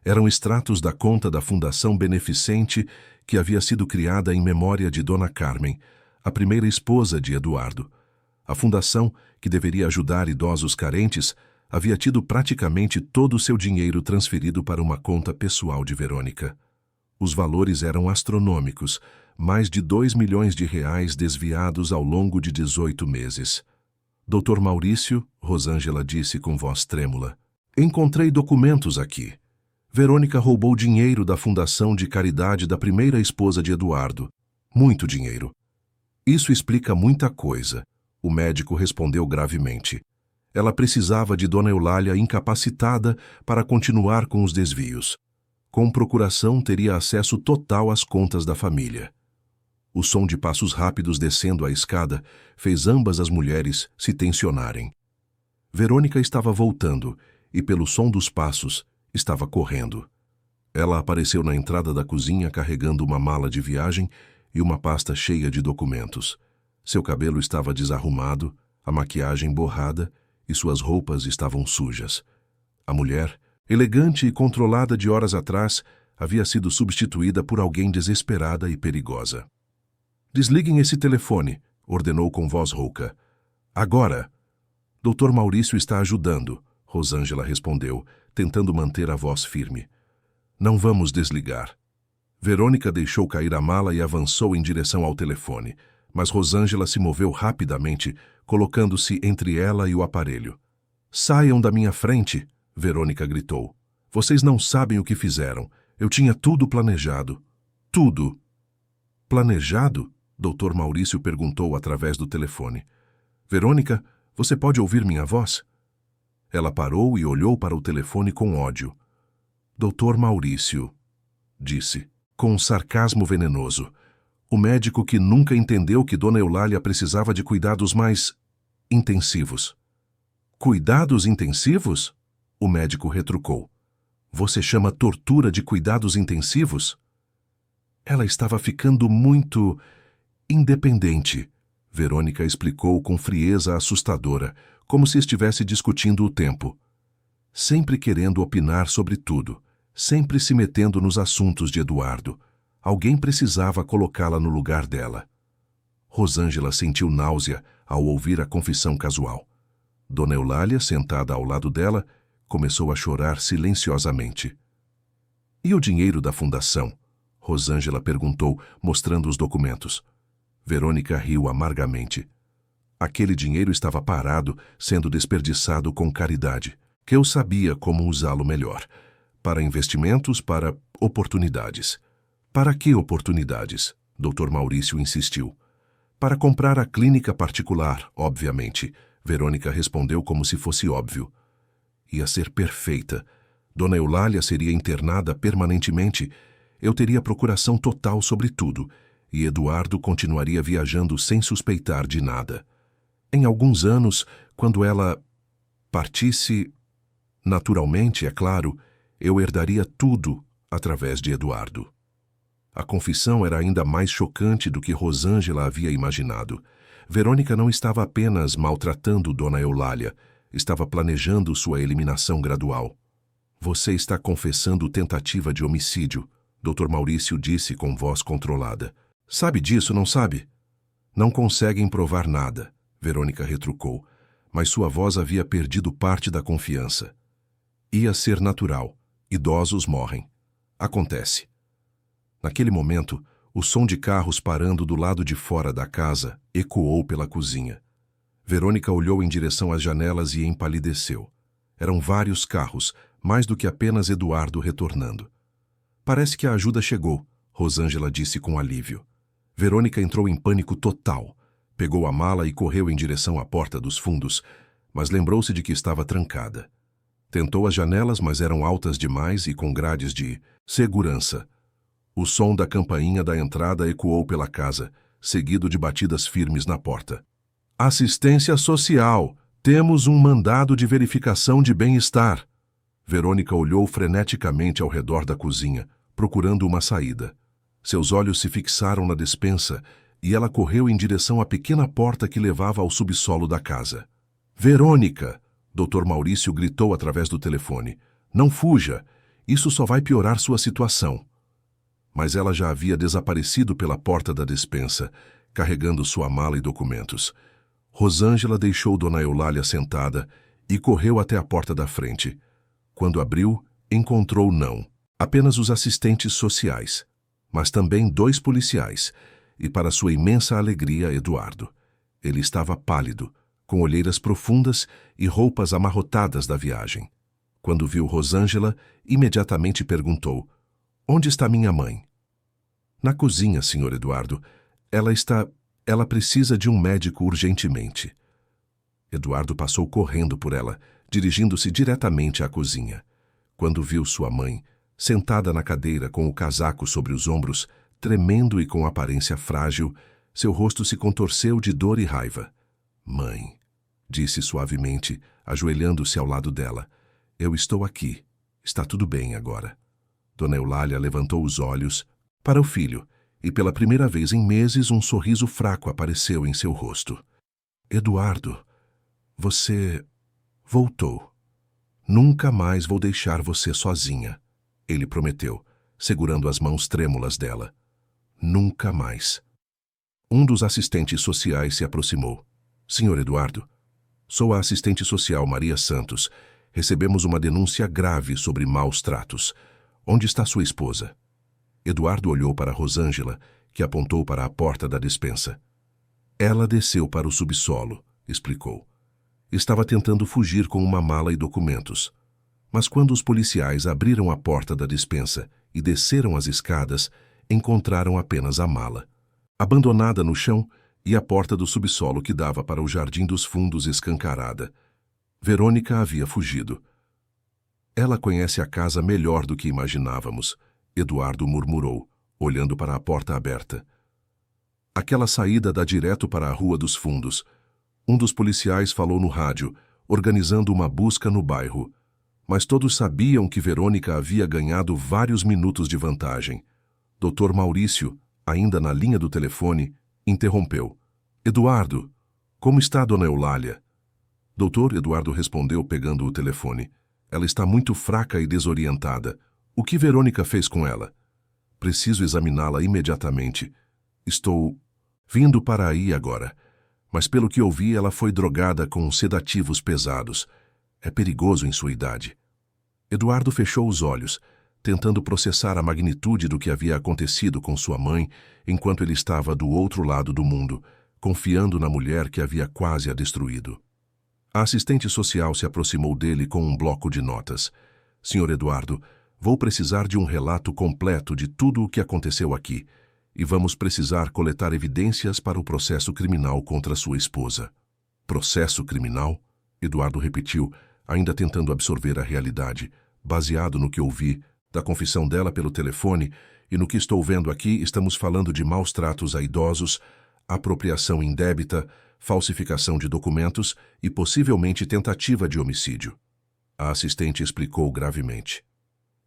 Speaker 1: Eram extratos da conta da Fundação Beneficente que havia sido criada em memória de Dona Carmen, a primeira esposa de Eduardo. A fundação, que deveria ajudar idosos carentes, havia tido praticamente todo o seu dinheiro transferido para uma conta pessoal de Verônica. Os valores eram astronômicos, mais de 2 milhões de reais desviados ao longo de 18 meses. Doutor Maurício, Rosângela disse com voz trêmula, encontrei documentos aqui. Verônica roubou dinheiro da Fundação de Caridade da primeira esposa de Eduardo. Muito dinheiro. Isso explica muita coisa, o médico respondeu gravemente. Ela precisava de Dona Eulália incapacitada para continuar com os desvios. Com procuração, teria acesso total às contas da família. O som de passos rápidos descendo a escada fez ambas as mulheres se tensionarem. Verônica estava voltando e, pelo som dos passos, estava correndo. Ela apareceu na entrada da cozinha carregando uma mala de viagem e uma pasta cheia de documentos. Seu cabelo estava desarrumado, a maquiagem borrada e suas roupas estavam sujas. A mulher, elegante e controlada de horas atrás, havia sido substituída por alguém desesperada e perigosa. "Desliguem esse telefone", ordenou com voz rouca. "Agora!" "Dr. Maurício está ajudando", Rosângela respondeu, tentando manter a voz firme. "Não vamos desligar." Verônica deixou cair a mala e avançou em direção ao telefone, mas Rosângela se moveu rapidamente, colocando-se entre ela e o aparelho. "Saiam da minha frente!" Verônica gritou. "Vocês não sabem o que fizeram. Eu tinha tudo planejado. Tudo." "Planejado?" Dr. Maurício perguntou através do telefone. "Verônica, você pode ouvir minha voz?" Ela parou e olhou para o telefone com ódio. "Dr. Maurício", disse, com um sarcasmo venenoso. O médico que nunca entendeu que Dona Eulália precisava de cuidados mais intensivos. "Cuidados intensivos?" O médico retrucou. "Você chama tortura de cuidados intensivos?" Ela estava ficando muito independente, Verônica explicou com frieza assustadora, como se estivesse discutindo o tempo. Sempre querendo opinar sobre tudo, sempre se metendo nos assuntos de Eduardo. Alguém precisava colocá-la no lugar dela. Rosângela sentiu náusea ao ouvir a confissão casual. Dona Eulália, sentada ao lado dela, começou a chorar silenciosamente. "E o dinheiro da fundação?" Rosângela perguntou, mostrando os documentos. Verônica riu amargamente. Aquele dinheiro estava parado, sendo desperdiçado com caridade, que eu sabia como usá-lo melhor. Para investimentos, para oportunidades. "Para que oportunidades?" Dr. Maurício insistiu. "Para comprar a clínica particular, obviamente", Verônica respondeu como se fosse óbvio. "Ia ser perfeita. Dona Eulália seria internada permanentemente. Eu teria procuração total sobre tudo, e Eduardo continuaria viajando sem suspeitar de nada. Em alguns anos, quando ela partisse, naturalmente, é claro, eu herdaria tudo através de Eduardo." A confissão era ainda mais chocante do que Rosângela havia imaginado. Verônica não estava apenas maltratando Dona Eulália, estava planejando sua eliminação gradual. "Você está confessando tentativa de homicídio", Dr. Maurício disse com voz controlada. "Sabe disso, não sabe?" "Não conseguem provar nada", Verônica retrucou, mas sua voz havia perdido parte da confiança. "Ia ser natural. Idosos morrem. Acontece." Naquele momento, o som de carros parando do lado de fora da casa ecoou pela cozinha. Verônica olhou em direção às janelas e empalideceu. Eram vários carros, mais do que apenas Eduardo retornando. "Parece que a ajuda chegou", Rosângela disse com alívio. Verônica entrou em pânico total. Pegou a mala e correu em direção à porta dos fundos, mas lembrou-se de que estava trancada. Tentou as janelas, mas eram altas demais e com grades de segurança. O som da campainha da entrada ecoou pela casa, seguido de batidas firmes na porta. "Assistência social! Temos um mandado de verificação de bem-estar." Verônica olhou freneticamente ao redor da cozinha, procurando uma saída. Seus olhos se fixaram na despensa e ela correu em direção à pequena porta que levava ao subsolo da casa. "Verônica!" Dr. Maurício gritou através do telefone. "Não fuja! Isso só vai piorar sua situação." Mas ela já havia desaparecido pela porta da despensa, carregando sua mala e documentos. Rosângela deixou Dona Eulália sentada e correu até a porta da frente. Quando abriu, encontrou não apenas os assistentes sociais, mas também 2 policiais, e para sua imensa alegria, Eduardo. Ele estava pálido, com olheiras profundas e roupas amarrotadas da viagem. Quando viu Rosângela, imediatamente perguntou: "Onde está minha mãe?" "Na cozinha, Sr. Eduardo. Ela precisa de um médico urgentemente." Eduardo passou correndo por ela, dirigindo-se diretamente à cozinha. Quando viu sua mãe, sentada na cadeira com o casaco sobre os ombros, tremendo e com aparência frágil, seu rosto se contorceu de dor e raiva. "Mãe", disse suavemente, ajoelhando-se ao lado dela, "eu estou aqui. Está tudo bem agora." Dona Eulália levantou os olhos para o filho, e pela primeira vez em meses um sorriso fraco apareceu em seu rosto. "Eduardo, você..." Voltou. Nunca mais vou deixar você sozinha, ele prometeu, segurando as mãos trêmulas dela. Nunca mais. Um dos assistentes sociais se aproximou. Senhor Eduardo, sou a assistente social Maria Santos. Recebemos uma denúncia grave sobre maus tratos. Onde está sua esposa? Eduardo olhou para Rosângela, que apontou para a porta da despensa. Ela desceu para o subsolo, explicou. Estava tentando fugir com uma mala e documentos. Mas quando os policiais abriram a porta da despensa e desceram as escadas, encontraram apenas a mala, abandonada no chão, e a porta do subsolo que dava para o Jardim dos Fundos escancarada. Verônica havia fugido. Ela conhece a casa melhor do que imaginávamos, Eduardo murmurou, olhando para a porta aberta. Aquela saída dá direto para a Rua dos Fundos. Um dos policiais falou no rádio, organizando uma busca no bairro. Mas todos sabiam que Verônica havia ganhado vários minutos de vantagem. Dr. Maurício, ainda na linha do telefone, interrompeu. Eduardo, como está Dona Eulália? Doutor Eduardo respondeu pegando o telefone. Ela está muito fraca e desorientada. O que Verônica fez com ela? Preciso examiná-la imediatamente. Estou vindo para aí agora. Mas pelo que ouvi, ela foi drogada com sedativos pesados. É perigoso em sua idade. Eduardo fechou os olhos, tentando processar a magnitude do que havia acontecido com sua mãe, enquanto ele estava do outro lado do mundo, confiando na mulher que havia quase a destruído. A assistente social se aproximou dele com um bloco de notas. Senhor Eduardo, vou precisar de um relato completo de tudo o que aconteceu aqui, e vamos precisar coletar evidências para o processo criminal contra sua esposa. Processo criminal? Eduardo repetiu, ainda tentando absorver a realidade, baseado no que ouvi, da confissão dela pelo telefone, e no que estou vendo aqui, estamos falando de maus tratos a idosos, apropriação indébita, falsificação de documentos e possivelmente tentativa de homicídio. A assistente explicou gravemente.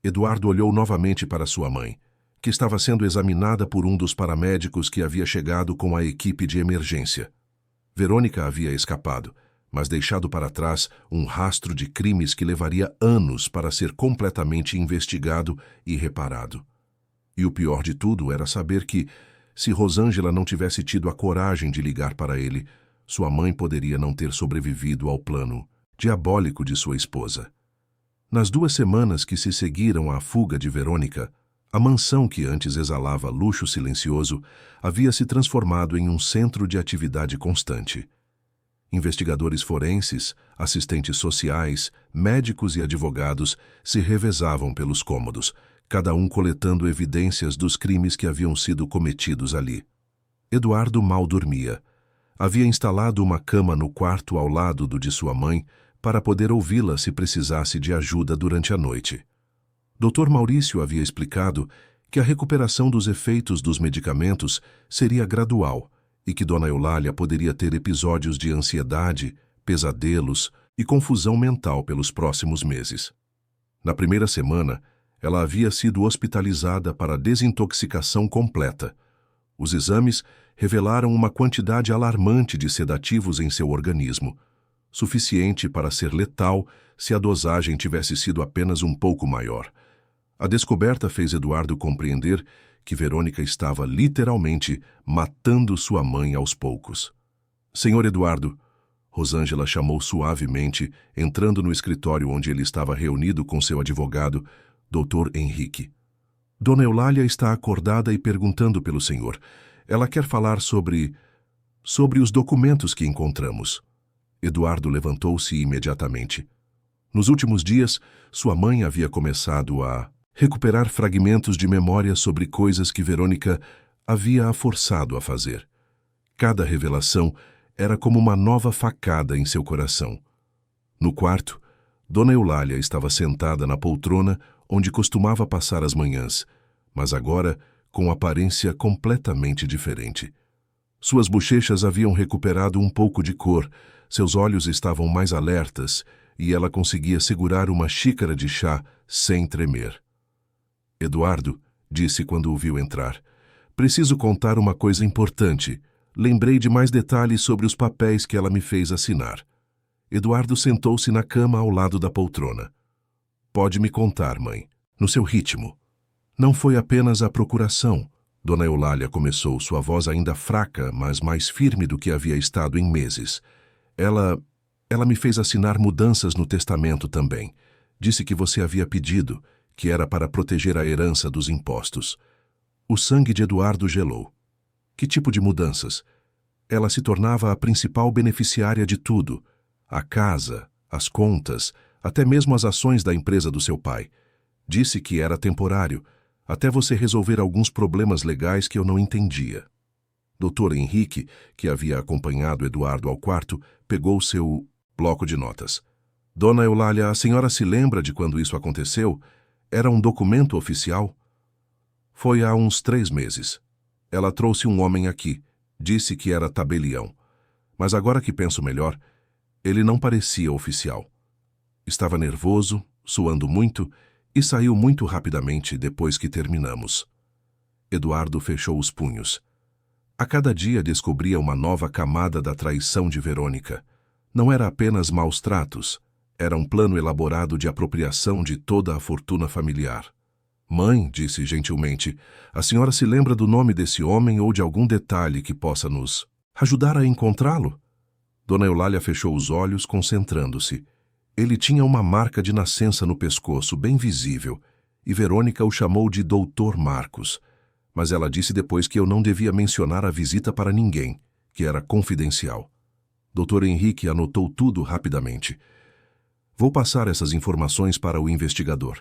Speaker 1: Eduardo olhou novamente para sua mãe, que estava sendo examinada por um dos paramédicos que havia chegado com a equipe de emergência. Verônica havia escapado, mas deixado para trás um rastro de crimes que levaria anos para ser completamente investigado e reparado. E o pior de tudo era saber que, se Rosângela não tivesse tido a coragem de ligar para ele, sua mãe poderia não ter sobrevivido ao plano diabólico de sua esposa. Nas 2 semanas que se seguiram à fuga de Verônica, a mansão que antes exalava luxo silencioso havia se transformado em um centro de atividade constante. Investigadores forenses, assistentes sociais, médicos e advogados se revezavam pelos cômodos, cada um coletando evidências dos crimes que haviam sido cometidos ali. Eduardo mal dormia. Havia instalado uma cama no quarto ao lado do de sua mãe para poder ouvi-la se precisasse de ajuda durante a noite. Dr. Maurício havia explicado que a recuperação dos efeitos dos medicamentos seria gradual e que Dona Eulália poderia ter episódios de ansiedade, pesadelos e confusão mental pelos próximos meses. Na primeira semana, ela havia sido hospitalizada para desintoxicação completa. Os exames revelaram uma quantidade alarmante de sedativos em seu organismo, suficiente para ser letal se a dosagem tivesse sido apenas um pouco maior. A descoberta fez Eduardo compreender que Verônica estava literalmente matando sua mãe aos poucos. Senhor Eduardo, Rosângela chamou suavemente, entrando no escritório onde ele estava reunido com seu advogado, Dr. Henrique. Dona Eulália está acordada e perguntando pelo senhor. Ela quer falar sobre os documentos que encontramos. Eduardo levantou-se imediatamente. Nos últimos dias, sua mãe havia começado a recuperar fragmentos de memória sobre coisas que Verônica havia a forçado a fazer. Cada revelação era como uma nova facada em seu coração. No quarto, Dona Eulália estava sentada na poltrona onde costumava passar as manhãs, mas agora com aparência completamente diferente. Suas bochechas haviam recuperado um pouco de cor, seus olhos estavam mais alertas e ela conseguia segurar uma xícara de chá sem tremer. Eduardo, disse quando o viu entrar, preciso contar uma coisa importante. Lembrei de mais detalhes sobre os papéis que ela me fez assinar. Eduardo sentou-se na cama ao lado da poltrona. Pode me contar, mãe, no seu ritmo. Não foi apenas a procuração. Dona Eulália começou, sua voz ainda fraca, mas mais firme do que havia estado em meses. Ela me fez assinar mudanças no testamento também. Disse que você havia pedido, que era para proteger a herança dos impostos. O sangue de Eduardo gelou. Que tipo de mudanças? Ela se tornava a principal beneficiária de tudo. A casa, as contas, até mesmo as ações da empresa do seu pai. Disse que era temporário, até você resolver alguns problemas legais que eu não entendia. Dr. Henrique, que havia acompanhado Eduardo ao quarto, pegou seu bloco de notas. Dona Eulália, a senhora se lembra de quando isso aconteceu? Era um documento oficial? Foi há uns 3 meses. Ela trouxe um homem aqui. Disse que era tabelião. Mas agora que penso melhor, ele não parecia oficial. Estava nervoso, suando muito, e saiu muito rapidamente depois que terminamos. Eduardo fechou os punhos. A cada dia descobria uma nova camada da traição de Verônica. Não era apenas maus tratos, era um plano elaborado de apropriação de toda a fortuna familiar. Mãe, disse gentilmente, a senhora se lembra do nome desse homem ou de algum detalhe que possa nos ajudar a encontrá-lo? Dona Eulália fechou os olhos, concentrando-se. Ele tinha uma marca de nascença no pescoço, bem visível, e Verônica o chamou de Doutor Marcos. Mas ela disse depois que eu não devia mencionar a visita para ninguém, que era confidencial. Dr. Henrique anotou tudo rapidamente. Vou passar essas informações para o investigador.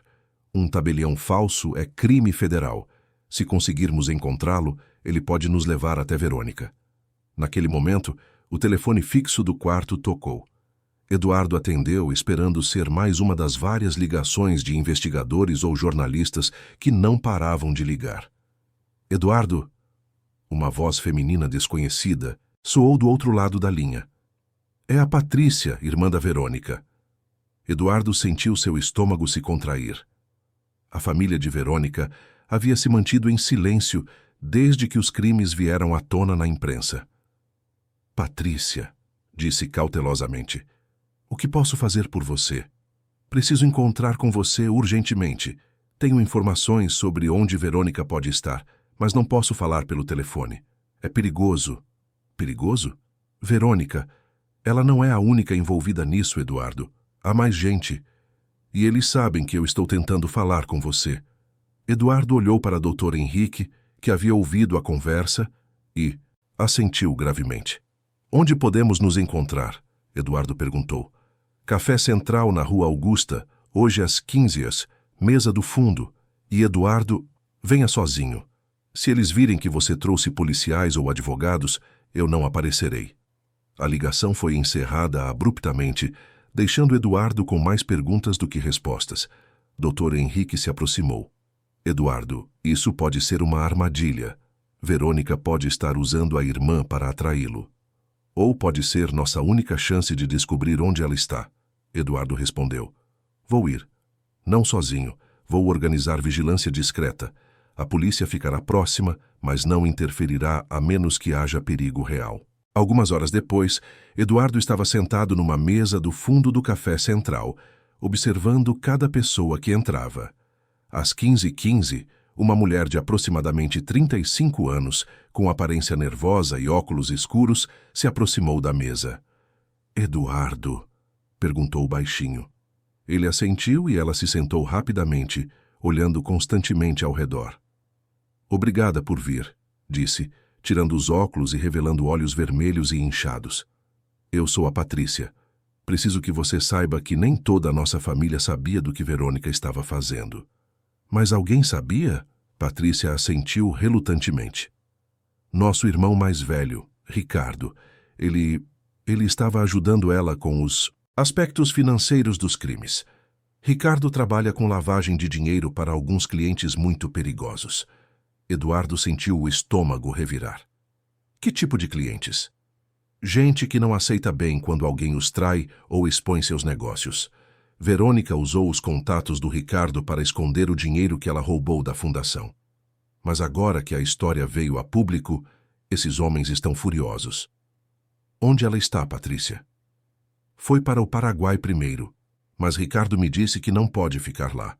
Speaker 1: Um tabelião falso é crime federal. Se conseguirmos encontrá-lo, ele pode nos levar até Verônica. Naquele momento, o telefone fixo do quarto tocou. Eduardo atendeu, esperando ser mais uma das várias ligações de investigadores ou jornalistas que não paravam de ligar. Eduardo? Uma voz feminina desconhecida soou do outro lado da linha. É a Patrícia, irmã da Verônica. Eduardo sentiu seu estômago se contrair. A família de Verônica havia se mantido em silêncio desde que os crimes vieram à tona na imprensa. Patrícia, disse cautelosamente, o que posso fazer por você? Preciso encontrar com você urgentemente. Tenho informações sobre onde Verônica pode estar, mas não posso falar pelo telefone. É perigoso. Perigoso? Verônica, ela não é a única envolvida nisso, Eduardo. Há mais gente. E eles sabem que eu estou tentando falar com você. Eduardo olhou para Dr. Henrique, que havia ouvido a conversa, e assentiu gravemente. Onde podemos nos encontrar? Eduardo perguntou. Café Central na Rua Augusta, hoje às 15h, mesa do fundo. E Eduardo, venha sozinho. Se eles virem que você trouxe policiais ou advogados, eu não aparecerei. A ligação foi encerrada abruptamente, deixando Eduardo com mais perguntas do que respostas. Dr. Henrique se aproximou. Eduardo, isso pode ser uma armadilha. Verônica pode estar usando a irmã para atraí-lo. Ou pode ser nossa única chance de descobrir onde ela está. Eduardo respondeu. Vou ir. Não sozinho. Vou organizar vigilância discreta. A polícia ficará próxima, mas não interferirá a menos que haja perigo real. Algumas horas depois, Eduardo estava sentado numa mesa do fundo do Café Central, observando cada pessoa que entrava. Às 15h15, uma mulher de aproximadamente 35 anos, com aparência nervosa e óculos escuros, se aproximou da mesa. Eduardo? Perguntou baixinho. Ele assentiu e ela se sentou rapidamente, olhando constantemente ao redor. Obrigada por vir, disse, tirando os óculos e revelando olhos vermelhos e inchados. Eu sou a Patrícia. Preciso que você saiba que nem toda a nossa família sabia do que Verônica estava fazendo. Mas alguém sabia? Patrícia assentiu relutantemente. Nosso irmão mais velho, Ricardo. Ele estava ajudando ela com os aspectos financeiros dos crimes. Ricardo trabalha com lavagem de dinheiro para alguns clientes muito perigosos. Eduardo sentiu o estômago revirar. Que tipo de clientes? Gente que não aceita bem quando alguém os trai ou expõe seus negócios. Verônica usou os contatos do Ricardo para esconder o dinheiro que ela roubou da fundação. Mas agora que a história veio a público, esses homens estão furiosos. Onde ela está, Patrícia? Foi para o Paraguai primeiro, mas Ricardo me disse que não pode ficar lá.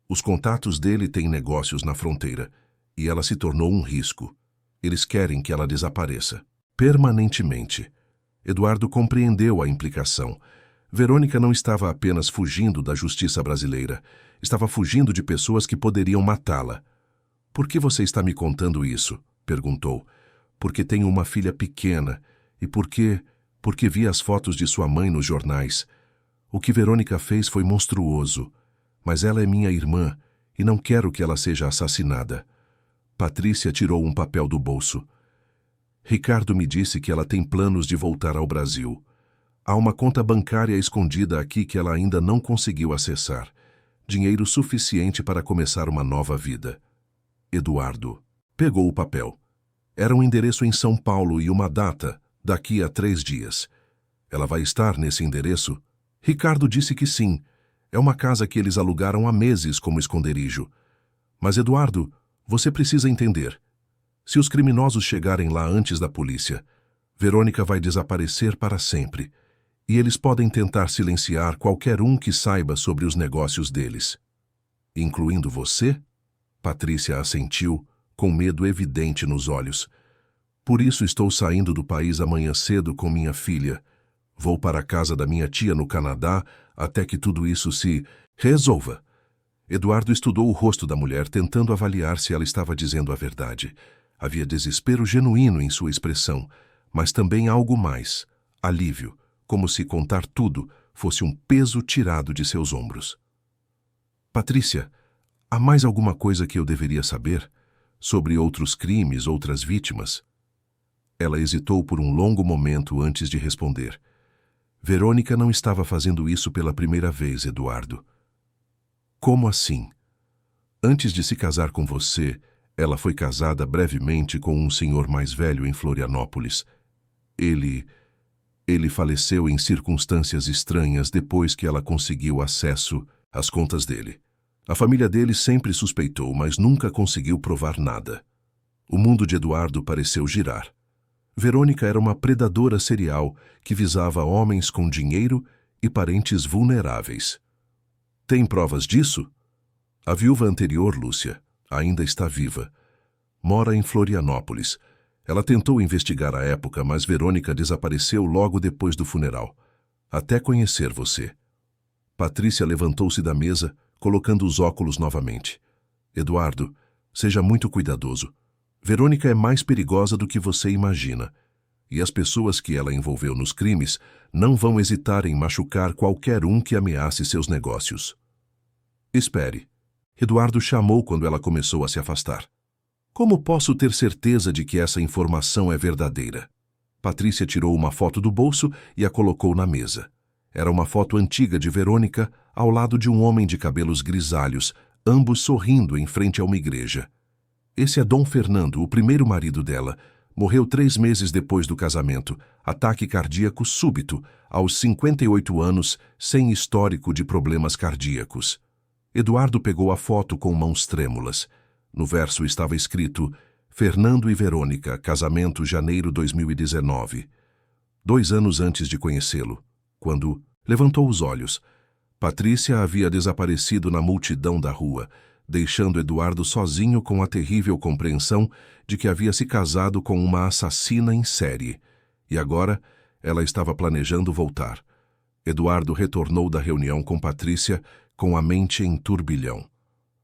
Speaker 1: Os contatos dele têm negócios na fronteira, e ela se tornou um risco. Eles querem que ela desapareça, permanentemente. Eduardo compreendeu a implicação. Verônica não estava apenas fugindo da justiça brasileira, estava fugindo de pessoas que poderiam matá-la. "Por que você está me contando isso?" perguntou. "Porque tenho uma filha pequena, e porque vi as fotos de sua mãe nos jornais. O que Verônica fez foi monstruoso, mas ela é minha irmã e não quero que ela seja assassinada." Patrícia tirou um papel do bolso. "Ricardo me disse que ela tem planos de voltar ao Brasil. Há uma conta bancária escondida aqui que ela ainda não conseguiu acessar. Dinheiro suficiente para começar uma nova vida." Eduardo pegou o papel. Era um endereço em São Paulo e uma data, daqui a 3 dias. "Ela vai estar nesse endereço?" Ricardo disse que sim. É uma casa que eles alugaram há meses como esconderijo. "Mas, Eduardo, você precisa entender. Se os criminosos chegarem lá antes da polícia, Verônica vai desaparecer para sempre. E eles podem tentar silenciar qualquer um que saiba sobre os negócios deles." "Incluindo você?" Patrícia assentiu, com medo evidente nos olhos. "Por isso estou saindo do país amanhã cedo com minha filha. Vou para a casa da minha tia no Canadá até que tudo isso se resolva." Eduardo estudou o rosto da mulher, tentando avaliar se ela estava dizendo a verdade. Havia desespero genuíno em sua expressão, mas também algo mais, alívio, como se contar tudo fosse um peso tirado de seus ombros. "Patrícia, há mais alguma coisa que eu deveria saber? Sobre outros crimes, outras vítimas?" Ela hesitou por um longo momento antes de responder. "Verônica não estava fazendo isso pela primeira vez, Eduardo." "Como assim?" "Antes de se casar com você, ela foi casada brevemente com um senhor mais velho em Florianópolis. Ele faleceu em circunstâncias estranhas depois que ela conseguiu acesso às contas dele. A família dele sempre suspeitou, mas nunca conseguiu provar nada." O mundo de Eduardo pareceu girar. Verônica era uma predadora serial que visava homens com dinheiro e parentes vulneráveis. "Tem provas disso?" "A viúva anterior, Lúcia, ainda está viva. Mora em Florianópolis. Ela tentou investigar a época, mas Verônica desapareceu logo depois do funeral. Até conhecer você." Patrícia levantou-se da mesa, colocando os óculos novamente. "Eduardo, seja muito cuidadoso. Verônica é mais perigosa do que você imagina. E as pessoas que ela envolveu nos crimes não vão hesitar em machucar qualquer um que ameace seus negócios." "Espere." Eduardo chamou quando ela começou a se afastar. "Como posso ter certeza de que essa informação é verdadeira?" Patrícia tirou uma foto do bolso e a colocou na mesa. Era uma foto antiga de Verônica ao lado de um homem de cabelos grisalhos, ambos sorrindo em frente a uma igreja. "Esse é Dom Fernando, o primeiro marido dela. Morreu 3 meses depois do casamento. Ataque cardíaco súbito, aos 58 anos, sem histórico de problemas cardíacos." Eduardo pegou a foto com mãos trêmulas. No verso estava escrito: "Fernando e Verônica, casamento janeiro 2019. 2 anos antes de conhecê-lo, quando levantou os olhos. Patrícia havia desaparecido na multidão da rua, deixando Eduardo sozinho com a terrível compreensão de que havia se casado com uma assassina em série. E agora ela estava planejando voltar. Eduardo retornou da reunião com Patrícia com a mente em turbilhão.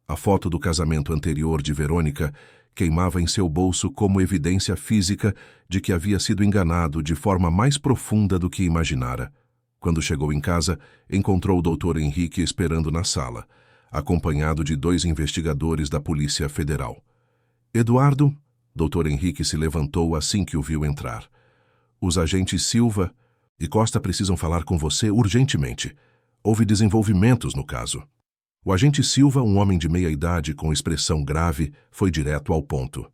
Speaker 1: A foto do casamento anterior de Verônica queimava em seu bolso como evidência física de que havia sido enganado de forma mais profunda do que imaginara. Quando chegou em casa, encontrou o Dr. Henrique esperando na sala, acompanhado de 2 investigadores da Polícia Federal. "Eduardo", Dr. Henrique se levantou assim que o viu entrar. "Os agentes Silva e Costa precisam falar com você urgentemente. Houve desenvolvimentos no caso." O agente Silva, um homem de meia idade com expressão grave, foi direto ao ponto.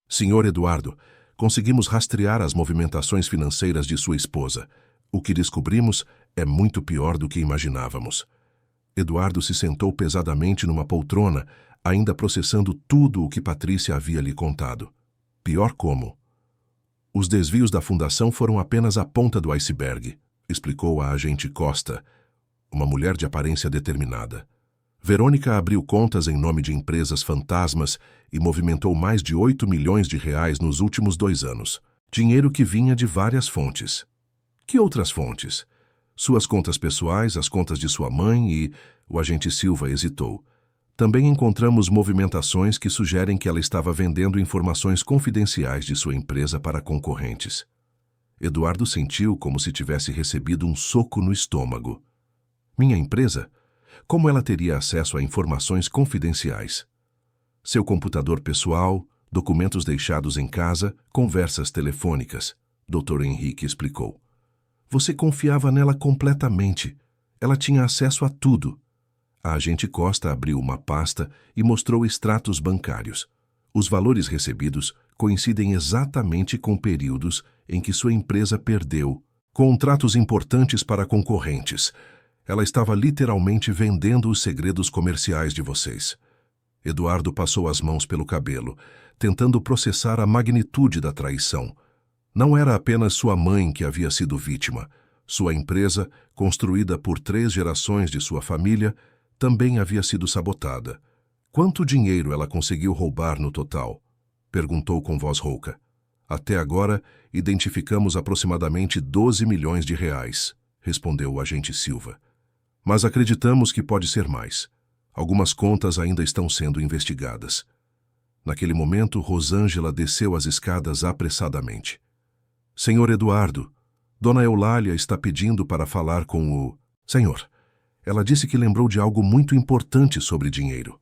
Speaker 1: "Senhor Eduardo, conseguimos rastrear as movimentações financeiras de sua esposa. O que descobrimos é muito pior do que imaginávamos." Eduardo se sentou pesadamente numa poltrona, ainda processando tudo o que Patrícia havia lhe contado. Pior como? Os desvios da fundação foram apenas a ponta do iceberg. explicou a agente Costa, uma mulher de aparência determinada. Verônica abriu contas em nome de empresas fantasmas e movimentou mais de 8 milhões de reais nos últimos 2 anos. Dinheiro que vinha de várias fontes. Que outras fontes? Suas contas pessoais, as contas de sua mãe e... O agente Silva hesitou. Também encontramos movimentações que sugerem que ela estava vendendo informações confidenciais de sua empresa para concorrentes. Eduardo sentiu como se tivesse recebido um soco no estômago. Minha empresa? Como ela teria acesso a informações confidenciais? Seu computador pessoal, documentos deixados em casa, conversas telefônicas, Dr. Henrique explicou. Você confiava nela completamente. Ela tinha acesso a tudo. A agente Costa abriu uma pasta e mostrou extratos bancários. Os valores recebidos coincidem exatamente com períodos em que sua empresa perdeu contratos importantes para concorrentes. Ela estava literalmente vendendo os segredos comerciais de vocês. Eduardo passou as mãos pelo cabelo, tentando processar a magnitude da traição. Não era apenas sua mãe que havia sido vítima. Sua empresa, construída por 3 gerações de sua família, também havia sido sabotada. Quanto dinheiro ela conseguiu roubar no total? Perguntou com voz rouca. Até agora, identificamos aproximadamente 12 milhões de reais, respondeu o agente Silva. Mas acreditamos que pode ser mais. Algumas contas ainda estão sendo investigadas. Naquele momento, Rosângela desceu as escadas apressadamente. Senhor Eduardo, Dona Eulália está pedindo para falar com o... Senhor, ela disse que lembrou de algo muito importante sobre dinheiro.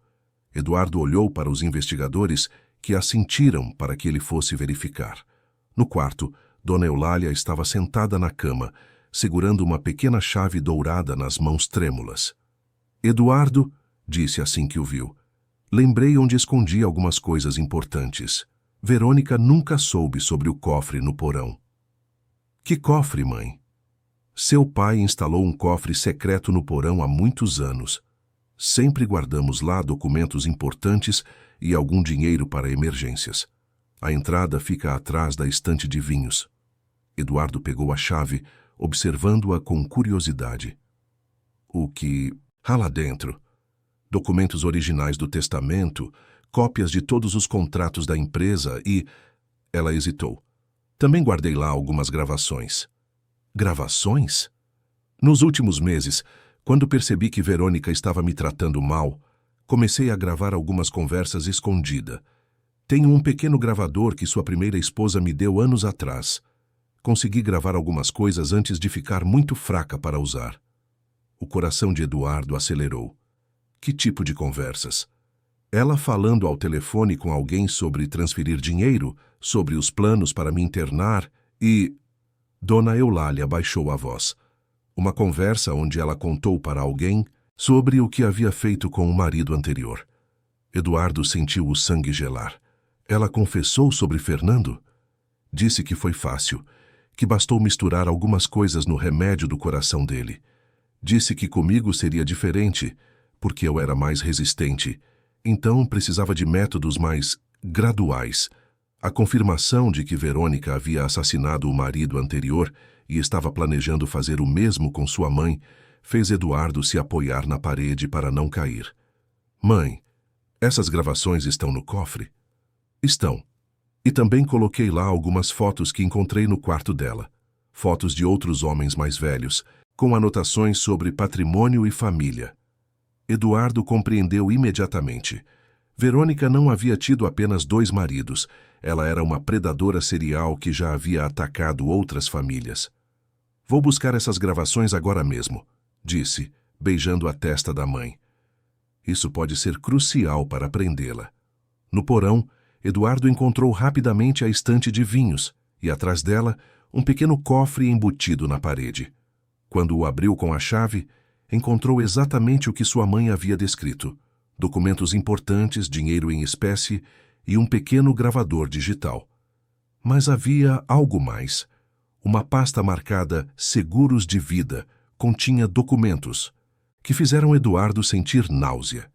Speaker 1: Eduardo olhou para os investigadores que assentiram para que ele fosse verificar. No quarto, Dona Eulália estava sentada na cama, segurando uma pequena chave dourada nas mãos trêmulas. Eduardo, disse assim que o viu, lembrei onde escondi algumas coisas importantes. Verônica nunca soube sobre o cofre no porão. Que cofre, mãe? Seu pai instalou um cofre secreto no porão há muitos anos. Sempre guardamos lá documentos importantes e algum dinheiro para emergências. A entrada fica atrás da estante de vinhos. Eduardo pegou a chave, observando-a com curiosidade. O que há lá dentro? Documentos originais do testamento, cópias de todos os contratos da empresa e... Ela hesitou. Também guardei lá algumas gravações. Gravações? Nos últimos meses, quando percebi que Verônica estava me tratando mal, comecei a gravar algumas conversas escondida. Tenho um pequeno gravador que sua primeira esposa me deu anos atrás. Consegui gravar algumas coisas antes de ficar muito fraca para usar. O coração de Eduardo acelerou. Que tipo de conversas? Ela falando ao telefone com alguém sobre transferir dinheiro, sobre os planos para me internar e... Dona Eulália baixou a voz. Uma conversa onde ela contou para alguém sobre o que havia feito com o marido anterior. Eduardo sentiu o sangue gelar. Ela confessou sobre Fernando? Disse que foi fácil, que bastou misturar algumas coisas no remédio do coração dele. Disse que comigo seria diferente, porque eu era mais resistente. Então precisava de métodos mais graduais. A confirmação de que Verônica havia assassinado o marido anterior e estava planejando fazer o mesmo com sua mãe fez Eduardo se apoiar na parede para não cair. Mãe, essas gravações estão no cofre? Estão. E também coloquei lá algumas fotos que encontrei no quarto dela. Fotos de outros homens mais velhos, com anotações sobre patrimônio e família. Eduardo compreendeu imediatamente. Verônica não havia tido apenas 2 maridos. Ela era uma predadora serial que já havia atacado outras famílias. Vou buscar essas gravações agora mesmo, disse, beijando a testa da mãe. Isso pode ser crucial para prendê-la. No porão, Eduardo encontrou rapidamente a estante de vinhos e, atrás dela, um pequeno cofre embutido na parede. Quando o abriu com a chave, encontrou exatamente o que sua mãe havia descrito: documentos importantes, dinheiro em espécie e um pequeno gravador digital. Mas havia algo mais. Uma pasta marcada Seguros de Vida continha documentos que fizeram Eduardo sentir náusea.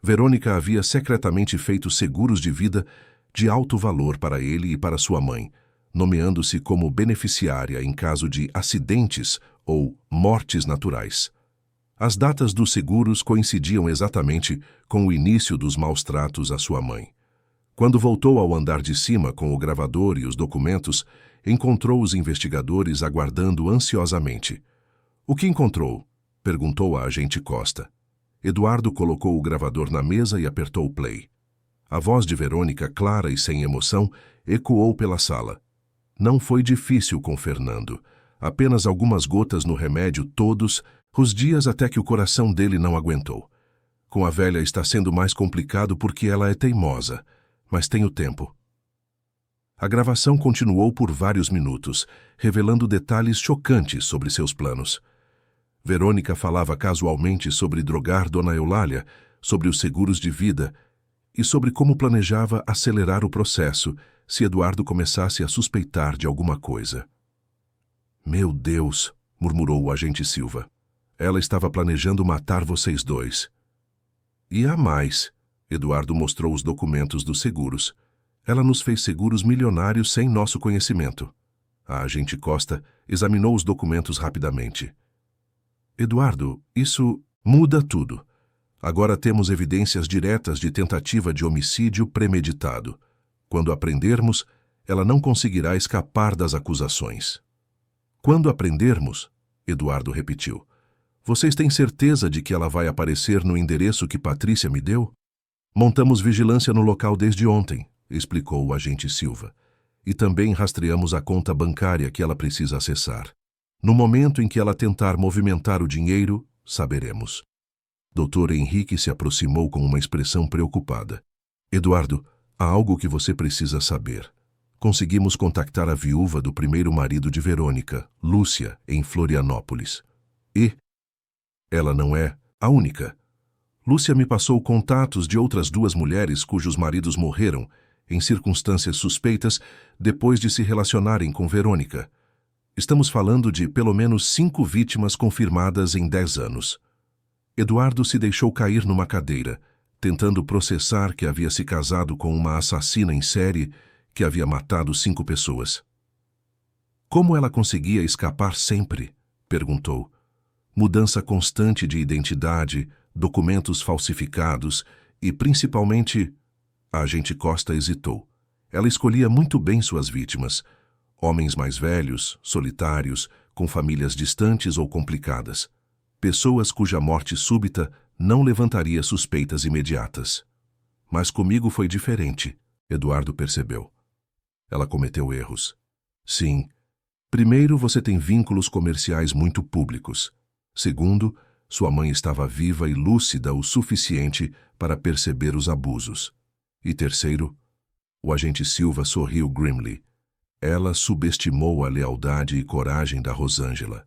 Speaker 1: Verônica havia secretamente feito seguros de vida de alto valor para ele e para sua mãe, nomeando-se como beneficiária em caso de acidentes ou mortes naturais. As datas dos seguros coincidiam exatamente com o início dos maus-tratos à sua mãe. Quando voltou ao andar de cima com o gravador e os documentos, encontrou os investigadores aguardando ansiosamente. "O que encontrou?" perguntou a agente Costa. Eduardo colocou o gravador na mesa e apertou o play. A voz de Verônica, clara e sem emoção, ecoou pela sala. Não foi difícil com Fernando. Apenas algumas gotas no remédio todos os dias até que o coração dele não aguentou. Com a velha está sendo mais complicado porque ela é teimosa, mas tenho tempo. A gravação continuou por vários minutos, revelando detalhes chocantes sobre seus planos. Verônica falava casualmente sobre drogar Dona Eulália, sobre os seguros de vida e sobre como planejava acelerar o processo se Eduardo começasse a suspeitar de alguma coisa. "Meu Deus", murmurou o agente Silva. "Ela estava planejando matar vocês dois." "E há mais." Eduardo mostrou os documentos dos seguros. "Ela nos fez seguros milionários sem nosso conhecimento." A agente Costa examinou os documentos rapidamente. "Eduardo, isso muda tudo. Agora temos evidências diretas de tentativa de homicídio premeditado. Quando aprendermos, ela não conseguirá escapar das acusações." "Quando aprendermos?" Eduardo repetiu. "Vocês têm certeza de que ela vai aparecer no endereço que Patrícia me deu?" "Montamos vigilância no local desde ontem", explicou o agente Silva. "E também rastreamos a conta bancária que ela precisa acessar. No momento em que ela tentar movimentar o dinheiro, saberemos." Dr. Henrique se aproximou com uma expressão preocupada. "Eduardo, há algo que você precisa saber. Conseguimos contactar a viúva do primeiro marido de Verônica, Lúcia, em Florianópolis. E ela não é a única. Lúcia me passou contatos de outras 2 mulheres cujos maridos morreram, em circunstâncias suspeitas, depois de se relacionarem com Verônica. Estamos falando de pelo menos 5 vítimas confirmadas em 10 anos. Eduardo se deixou cair numa cadeira, tentando processar que havia se casado com uma assassina em série que havia matado 5 pessoas. "Como ela conseguia escapar sempre?" perguntou. "Mudança constante de identidade, documentos falsificados e, principalmente..." A agente Costa hesitou. Ela escolhia muito bem suas vítimas. Homens mais velhos, solitários, com famílias distantes ou complicadas. Pessoas cuja morte súbita não levantaria suspeitas imediatas. Mas comigo foi diferente, Eduardo percebeu. Ela cometeu erros. Sim. Primeiro, você tem vínculos comerciais muito públicos. Segundo, sua mãe estava viva e lúcida o suficiente para perceber os abusos. E terceiro, o agente Silva sorriu grimly. Ela subestimou a lealdade e coragem da Rosângela.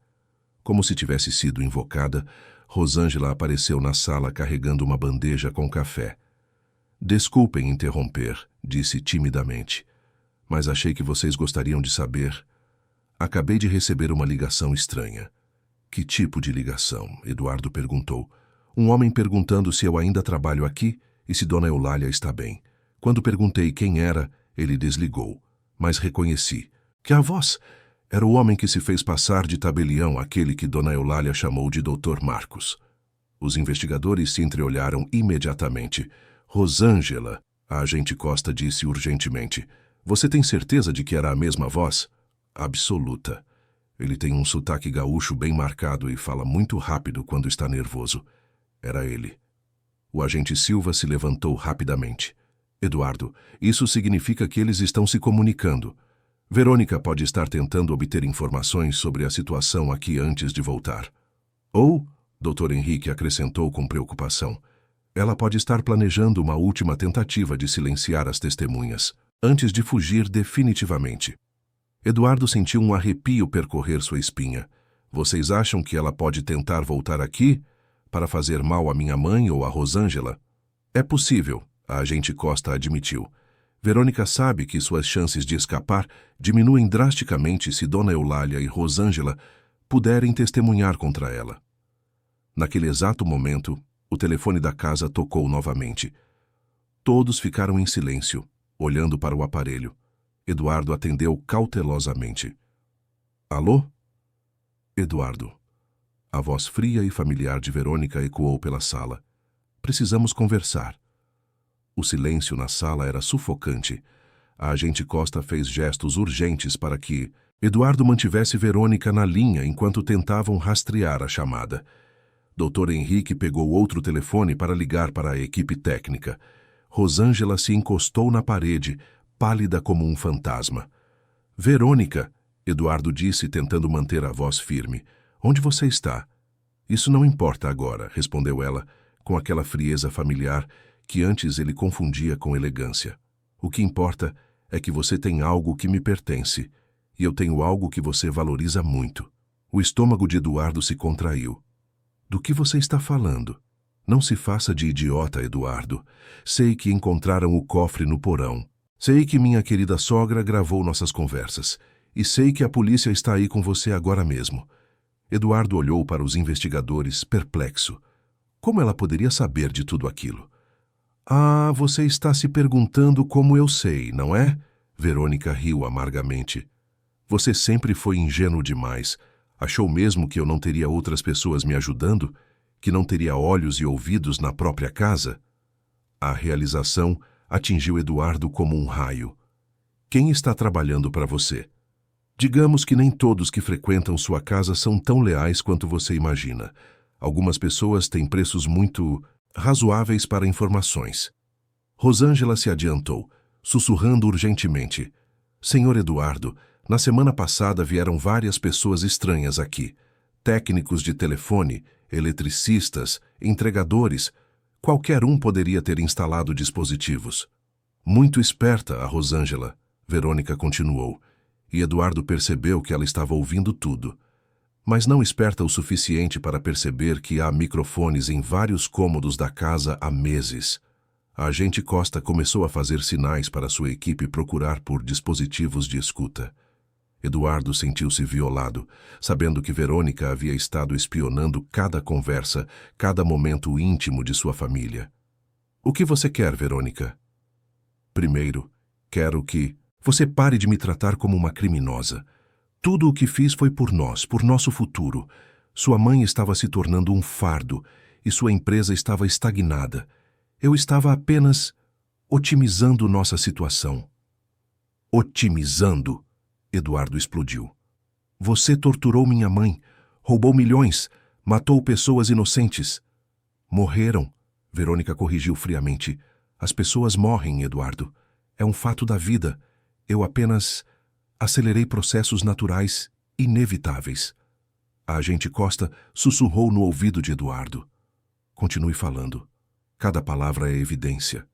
Speaker 1: Como se tivesse sido invocada, Rosângela apareceu na sala carregando uma bandeja com café. "Desculpem interromper", disse timidamente, "mas achei que vocês gostariam de saber. Acabei de receber uma ligação estranha." "Que tipo de ligação?" Eduardo perguntou. "Um homem perguntando se eu ainda trabalho aqui e se Dona Eulália está bem. Quando perguntei quem era, ele desligou, mas reconheci. Que a voz era o homem que se fez passar de tabelião, aquele que Dona Eulália chamou de Dr. Marcos." Os investigadores se entreolharam imediatamente. "Rosângela", a agente Costa disse urgentemente, "você tem certeza de que era a mesma voz?" "Absoluta. Ele tem um sotaque gaúcho bem marcado e fala muito rápido quando está nervoso." Era ele. O agente Silva se levantou rapidamente. "Eduardo, isso significa que eles estão se comunicando. Verônica pode estar tentando obter informações sobre a situação aqui antes de voltar. Ou, Dr. Henrique acrescentou com preocupação, ela pode estar planejando uma última tentativa de silenciar as testemunhas, antes de fugir definitivamente." Eduardo sentiu um arrepio percorrer sua espinha. "Vocês acham que ela pode tentar voltar aqui para fazer mal à minha mãe ou à Rosângela?" "É possível", a agente Costa admitiu. "Verônica sabe que suas chances de escapar diminuem drasticamente se Dona Eulália e Rosângela puderem testemunhar contra ela." Naquele exato momento, o telefone da casa tocou novamente. Todos ficaram em silêncio, olhando para o aparelho. Eduardo atendeu cautelosamente. "Alô?" Eduardo. A voz fria e familiar de Verônica ecoou pela sala. Precisamos conversar. O silêncio na sala era sufocante. A agente Costa fez gestos urgentes para que Eduardo mantivesse Verônica na linha enquanto tentavam rastrear a chamada. Dr. Henrique pegou outro telefone para ligar para a equipe técnica. Rosângela se encostou na parede, pálida como um fantasma. Verônica, Eduardo disse, tentando manter a voz firme. Onde você está? Isso não importa agora, respondeu ela, com aquela frieza familiar que antes ele confundia com elegância. O que importa é que você tem algo que me pertence, e eu tenho algo que você valoriza muito. O estômago de Eduardo se contraiu. Do que você está falando? Não se faça de idiota, Eduardo. Sei que encontraram o cofre no porão. Sei que minha querida sogra gravou nossas conversas. E sei que a polícia está aí com você agora mesmo. Eduardo olhou para os investigadores, perplexo. Como ela poderia saber de tudo aquilo? Ah, você está se perguntando como eu sei, não é? Verônica riu amargamente. Você sempre foi ingênuo demais. Achou mesmo que eu não teria outras pessoas me ajudando? Que não teria olhos e ouvidos na própria casa? A realização atingiu Eduardo como um raio. Quem está trabalhando para você? Digamos que nem todos que frequentam sua casa são tão leais quanto você imagina. Algumas pessoas têm preços muito razoáveis para informações. Rosângela se adiantou, sussurrando urgentemente. Senhor Eduardo, na semana passada vieram várias pessoas estranhas aqui. Técnicos de telefone, eletricistas, entregadores. Qualquer um poderia ter instalado dispositivos. Muito esperta a Rosângela, Verônica continuou, e Eduardo percebeu que ela estava ouvindo tudo. Mas não esperta o suficiente para perceber que há microfones em vários cômodos da casa há meses. A agente Costa começou a fazer sinais para sua equipe procurar por dispositivos de escuta. Eduardo sentiu-se violado, sabendo que Verônica havia estado espionando cada conversa, cada momento íntimo de sua família. O que você quer, Verônica? Primeiro, quero que você pare de me tratar como uma criminosa. Tudo o que fiz foi por nós, por nosso futuro. Sua mãe estava se tornando um fardo e sua empresa estava estagnada. Eu estava apenas otimizando nossa situação. Otimizando? Eduardo explodiu. Você torturou minha mãe, roubou milhões, matou pessoas inocentes. Morreram, Verônica corrigiu friamente. As pessoas morrem, Eduardo. É um fato da vida. Eu apenas acelerei processos naturais inevitáveis. A agente Costa sussurrou no ouvido de Eduardo. Continue falando. Cada palavra é evidência.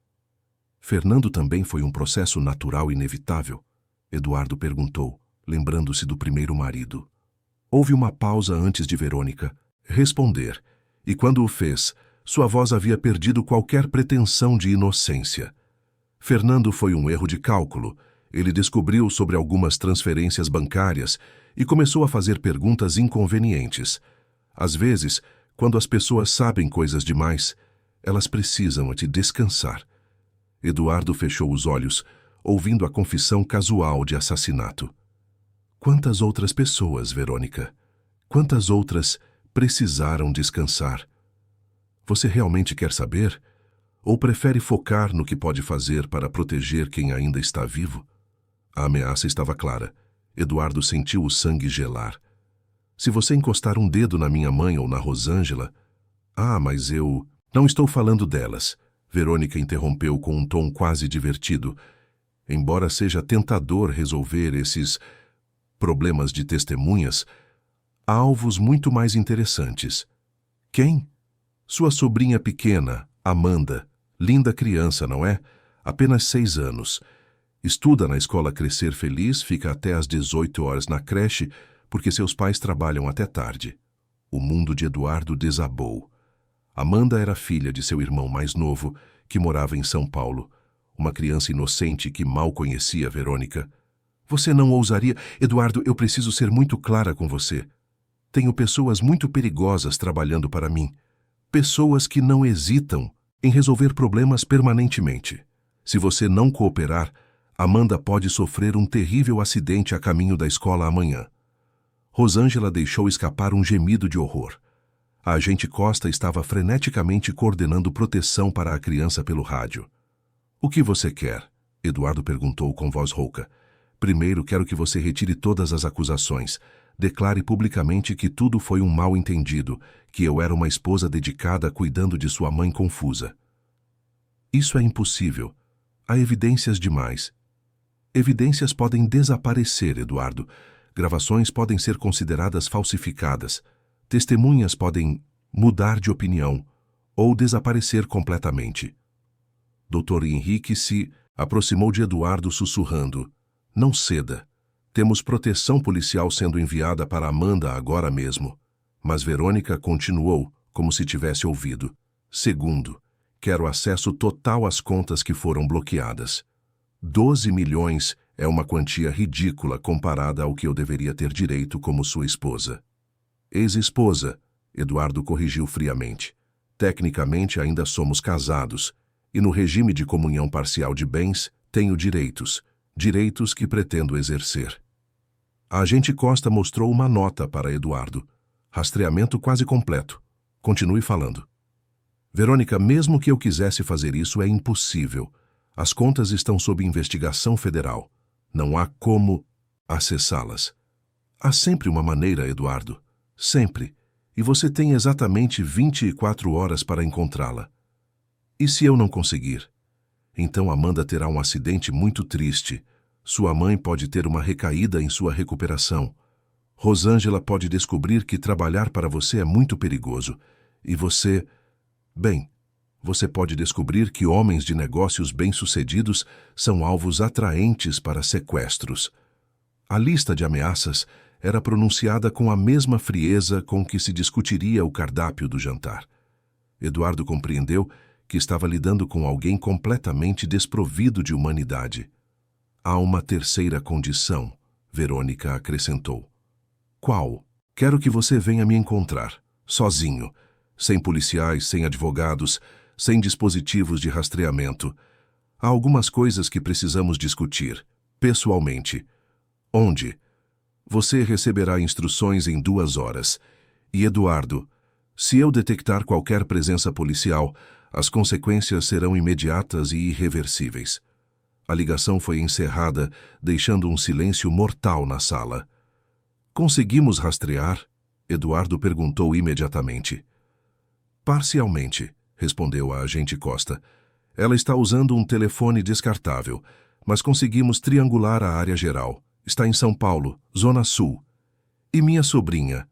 Speaker 1: Fernando também foi um processo natural inevitável? Eduardo perguntou, lembrando-se do primeiro marido. Houve uma pausa antes de Verônica responder, e quando o fez, sua voz havia perdido qualquer pretensão de inocência. Fernando foi um erro de cálculo. Ele descobriu sobre algumas transferências bancárias e começou a fazer perguntas inconvenientes. Às vezes, quando as pessoas sabem coisas demais, elas precisam de descansar. Eduardo fechou os olhos, ouvindo a confissão casual de assassinato. Quantas outras pessoas, Verônica? Quantas outras precisaram descansar? Você realmente quer saber? Ou prefere focar no que pode fazer para proteger quem ainda está vivo? A ameaça estava clara. Eduardo sentiu o sangue gelar. Se você encostar um dedo na minha mãe ou na Rosângela... Ah, mas eu... Não estou falando delas. Verônica interrompeu com um tom quase divertido. Embora seja tentador resolver esses problemas de testemunhas, há alvos muito mais interessantes. Quem? Sua sobrinha pequena, Amanda. Linda criança, não é? Apenas 6 anos. Estuda na escola Crescer Feliz, fica até às 18 horas na creche, porque seus pais trabalham até tarde. O mundo de Eduardo desabou. Amanda era filha de seu irmão mais novo, que morava em São Paulo. Uma criança inocente que mal conhecia Verônica. Você não ousaria... Eduardo, eu preciso ser muito clara com você. Tenho pessoas muito perigosas trabalhando para mim. Pessoas que não hesitam em resolver problemas permanentemente. Se você não cooperar, Amanda pode sofrer um terrível acidente a caminho da escola amanhã. Rosângela deixou escapar um gemido de horror. A agente Costa estava freneticamente coordenando proteção para a criança pelo rádio. "O que você quer?" Eduardo perguntou com voz rouca. "Primeiro, quero que você retire todas as acusações. Declare publicamente que tudo foi um mal-entendido, que eu era uma esposa dedicada cuidando de sua mãe confusa." "Isso é impossível. Há evidências demais." "Evidências podem desaparecer, Eduardo. Gravações podem ser consideradas falsificadas. Testemunhas podem mudar de opinião ou desaparecer completamente." Dr. Henrique se aproximou de Eduardo sussurrando: "Não ceda. Temos proteção policial sendo enviada para Amanda agora mesmo." Mas Verônica continuou, como se tivesse ouvido. "Segundo, quero acesso total às contas que foram bloqueadas. 12 milhões é uma quantia ridícula comparada ao que eu deveria ter direito como sua esposa." "Ex-esposa", Eduardo corrigiu friamente. "Tecnicamente ainda somos casados, e no regime de comunhão parcial de bens tenho direitos que pretendo exercer." A agente Costa mostrou uma nota para Eduardo. "Rastreamento quase completo. Continue falando." "Verônica, mesmo que eu quisesse fazer isso, é impossível. As contas estão sob investigação federal. Não há como acessá-las." "Há sempre uma maneira, Eduardo. Sempre. E você tem exatamente 24 horas para encontrá-la." "E se eu não conseguir?" "Então Amanda terá um acidente muito triste. Sua mãe pode ter uma recaída em sua recuperação. Rosângela pode descobrir que trabalhar para você é muito perigoso. E você... Bem, você pode descobrir que homens de negócios bem-sucedidos são alvos atraentes para sequestros." A lista de ameaças era pronunciada com a mesma frieza com que se discutiria o cardápio do jantar. Eduardo compreendeu que estava lidando com alguém completamente desprovido de humanidade. "Há uma terceira condição", Verônica acrescentou. "Qual?" "Quero que você venha me encontrar, sozinho, sem policiais, sem advogados, sem dispositivos de rastreamento. Há algumas coisas que precisamos discutir, pessoalmente." "Onde?" "Você receberá instruções em 2 horas. E, Eduardo, se eu detectar qualquer presença policial, as consequências serão imediatas e irreversíveis." A ligação foi encerrada, deixando um silêncio mortal na sala. "Conseguimos rastrear?" Eduardo perguntou imediatamente. "Parcialmente", respondeu a agente Costa. "Ela está usando um telefone descartável, mas conseguimos triangular a área geral. Está em São Paulo, Zona Sul. E minha sobrinha?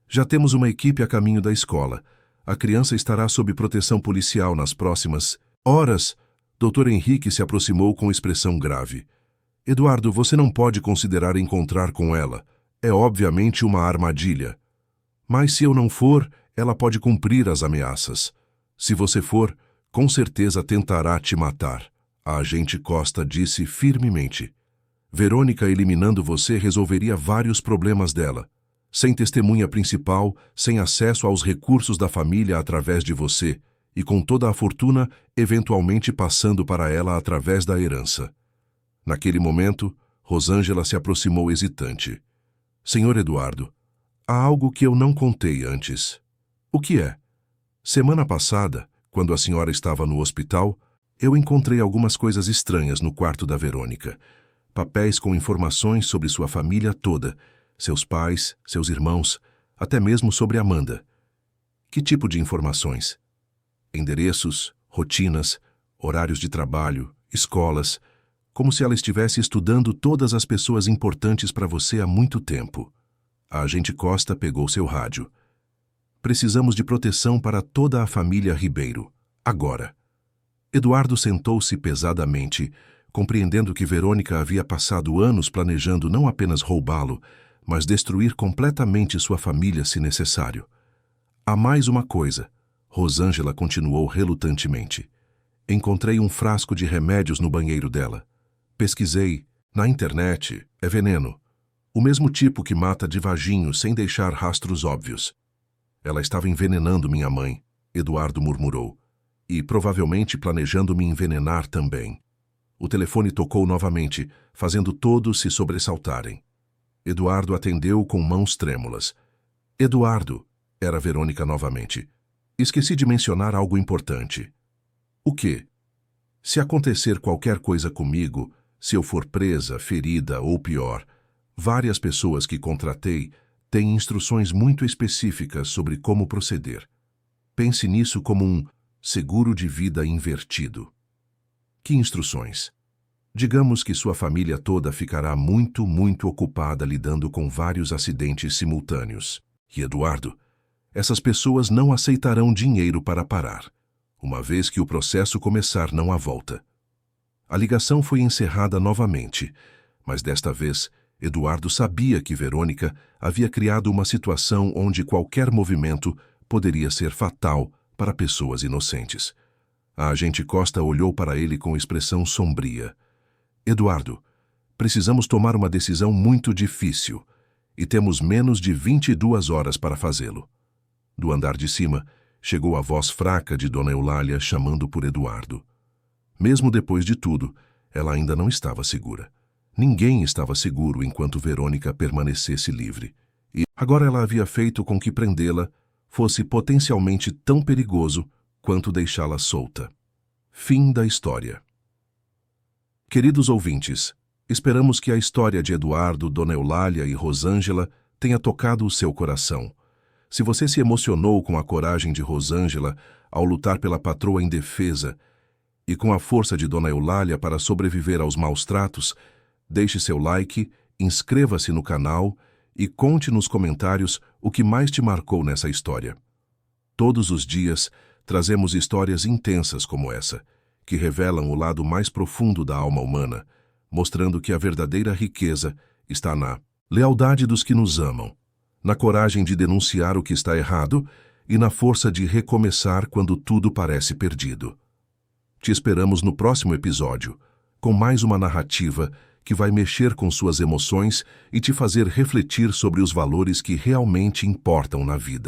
Speaker 1: Já temos uma equipe a caminho da escola. A criança estará sob proteção policial nas próximas horas." Dr. Henrique se aproximou com expressão grave. "Eduardo, você não pode considerar encontrar com ela. É obviamente uma armadilha. Mas se eu não for, ela pode cumprir as ameaças. Se você for, com certeza tentará te matar." A agente Costa disse firmemente. "Verônica eliminando você resolveria vários problemas dela. Sem testemunha principal, sem acesso aos recursos da família através de você, e com toda a fortuna eventualmente passando para ela através da herança." Naquele momento, Rosângela se aproximou hesitante. "Senhor Eduardo, há algo que eu não contei antes." "O que é?" "Semana passada, quando a senhora estava no hospital, eu encontrei algumas coisas estranhas no quarto da Verônica. Papéis com informações sobre sua família toda, seus pais, seus irmãos, até mesmo sobre Amanda." "Que tipo de informações?" "Endereços, rotinas, horários de trabalho, escolas, como se ela estivesse estudando todas as pessoas importantes para você há muito tempo." A agente Costa pegou seu rádio. "Precisamos de proteção para toda a família Ribeiro, agora." Eduardo sentou-se pesadamente, compreendendo que Verônica havia passado anos planejando não apenas roubá-lo, mas destruir completamente sua família se necessário. "Há mais uma coisa", Rosângela continuou relutantemente. "Encontrei um frasco de remédios no banheiro dela. Pesquisei. Na internet. É veneno. O mesmo tipo que mata devaginho sem deixar rastros óbvios." "Ela estava envenenando minha mãe", Eduardo murmurou. "E provavelmente planejando me envenenar também." O telefone tocou novamente, fazendo todos se sobressaltarem. Eduardo atendeu com mãos trêmulas. Eduardo, era Verônica novamente. Esqueci de mencionar algo importante. O quê? Se acontecer qualquer coisa comigo, se eu for presa, ferida ou pior, várias pessoas que contratei têm instruções muito específicas sobre como proceder. Pense nisso como um seguro de vida invertido. Que instruções? Digamos que sua família toda ficará muito ocupada lidando com vários acidentes simultâneos. E Eduardo, essas pessoas não aceitarão dinheiro para parar. Uma vez que o processo começar, não há volta. A ligação foi encerrada novamente, mas desta vez, Eduardo sabia que Verônica havia criado uma situação onde qualquer movimento poderia ser fatal para pessoas inocentes. A agente Costa olhou para ele com expressão sombria. Eduardo, precisamos tomar uma decisão muito difícil e temos menos de 22 horas para fazê-lo. Do andar de cima, chegou a voz fraca de Dona Eulália chamando por Eduardo. Mesmo depois de tudo, ela ainda não estava segura. Ninguém estava seguro enquanto Verônica permanecesse livre. E agora ela havia feito com que prendê-la fosse potencialmente tão perigoso quanto deixá-la solta. Fim da história. Queridos ouvintes, esperamos que a história de Eduardo, Dona Eulália e Rosângela tenha tocado o seu coração. Se você se emocionou com a coragem de Rosângela ao lutar pela patroa indefesa e com a força de Dona Eulália para sobreviver aos maus tratos, deixe seu like, inscreva-se no canal e conte nos comentários o que mais te marcou nessa história. Todos os dias trazemos histórias intensas como essa, que revelam o lado mais profundo da alma humana, mostrando que a verdadeira riqueza está na lealdade dos que nos amam, na coragem de denunciar o que está errado e na força de recomeçar quando tudo parece perdido. Te esperamos no próximo episódio, com mais uma narrativa que vai mexer com suas emoções e te fazer refletir sobre os valores que realmente importam na vida.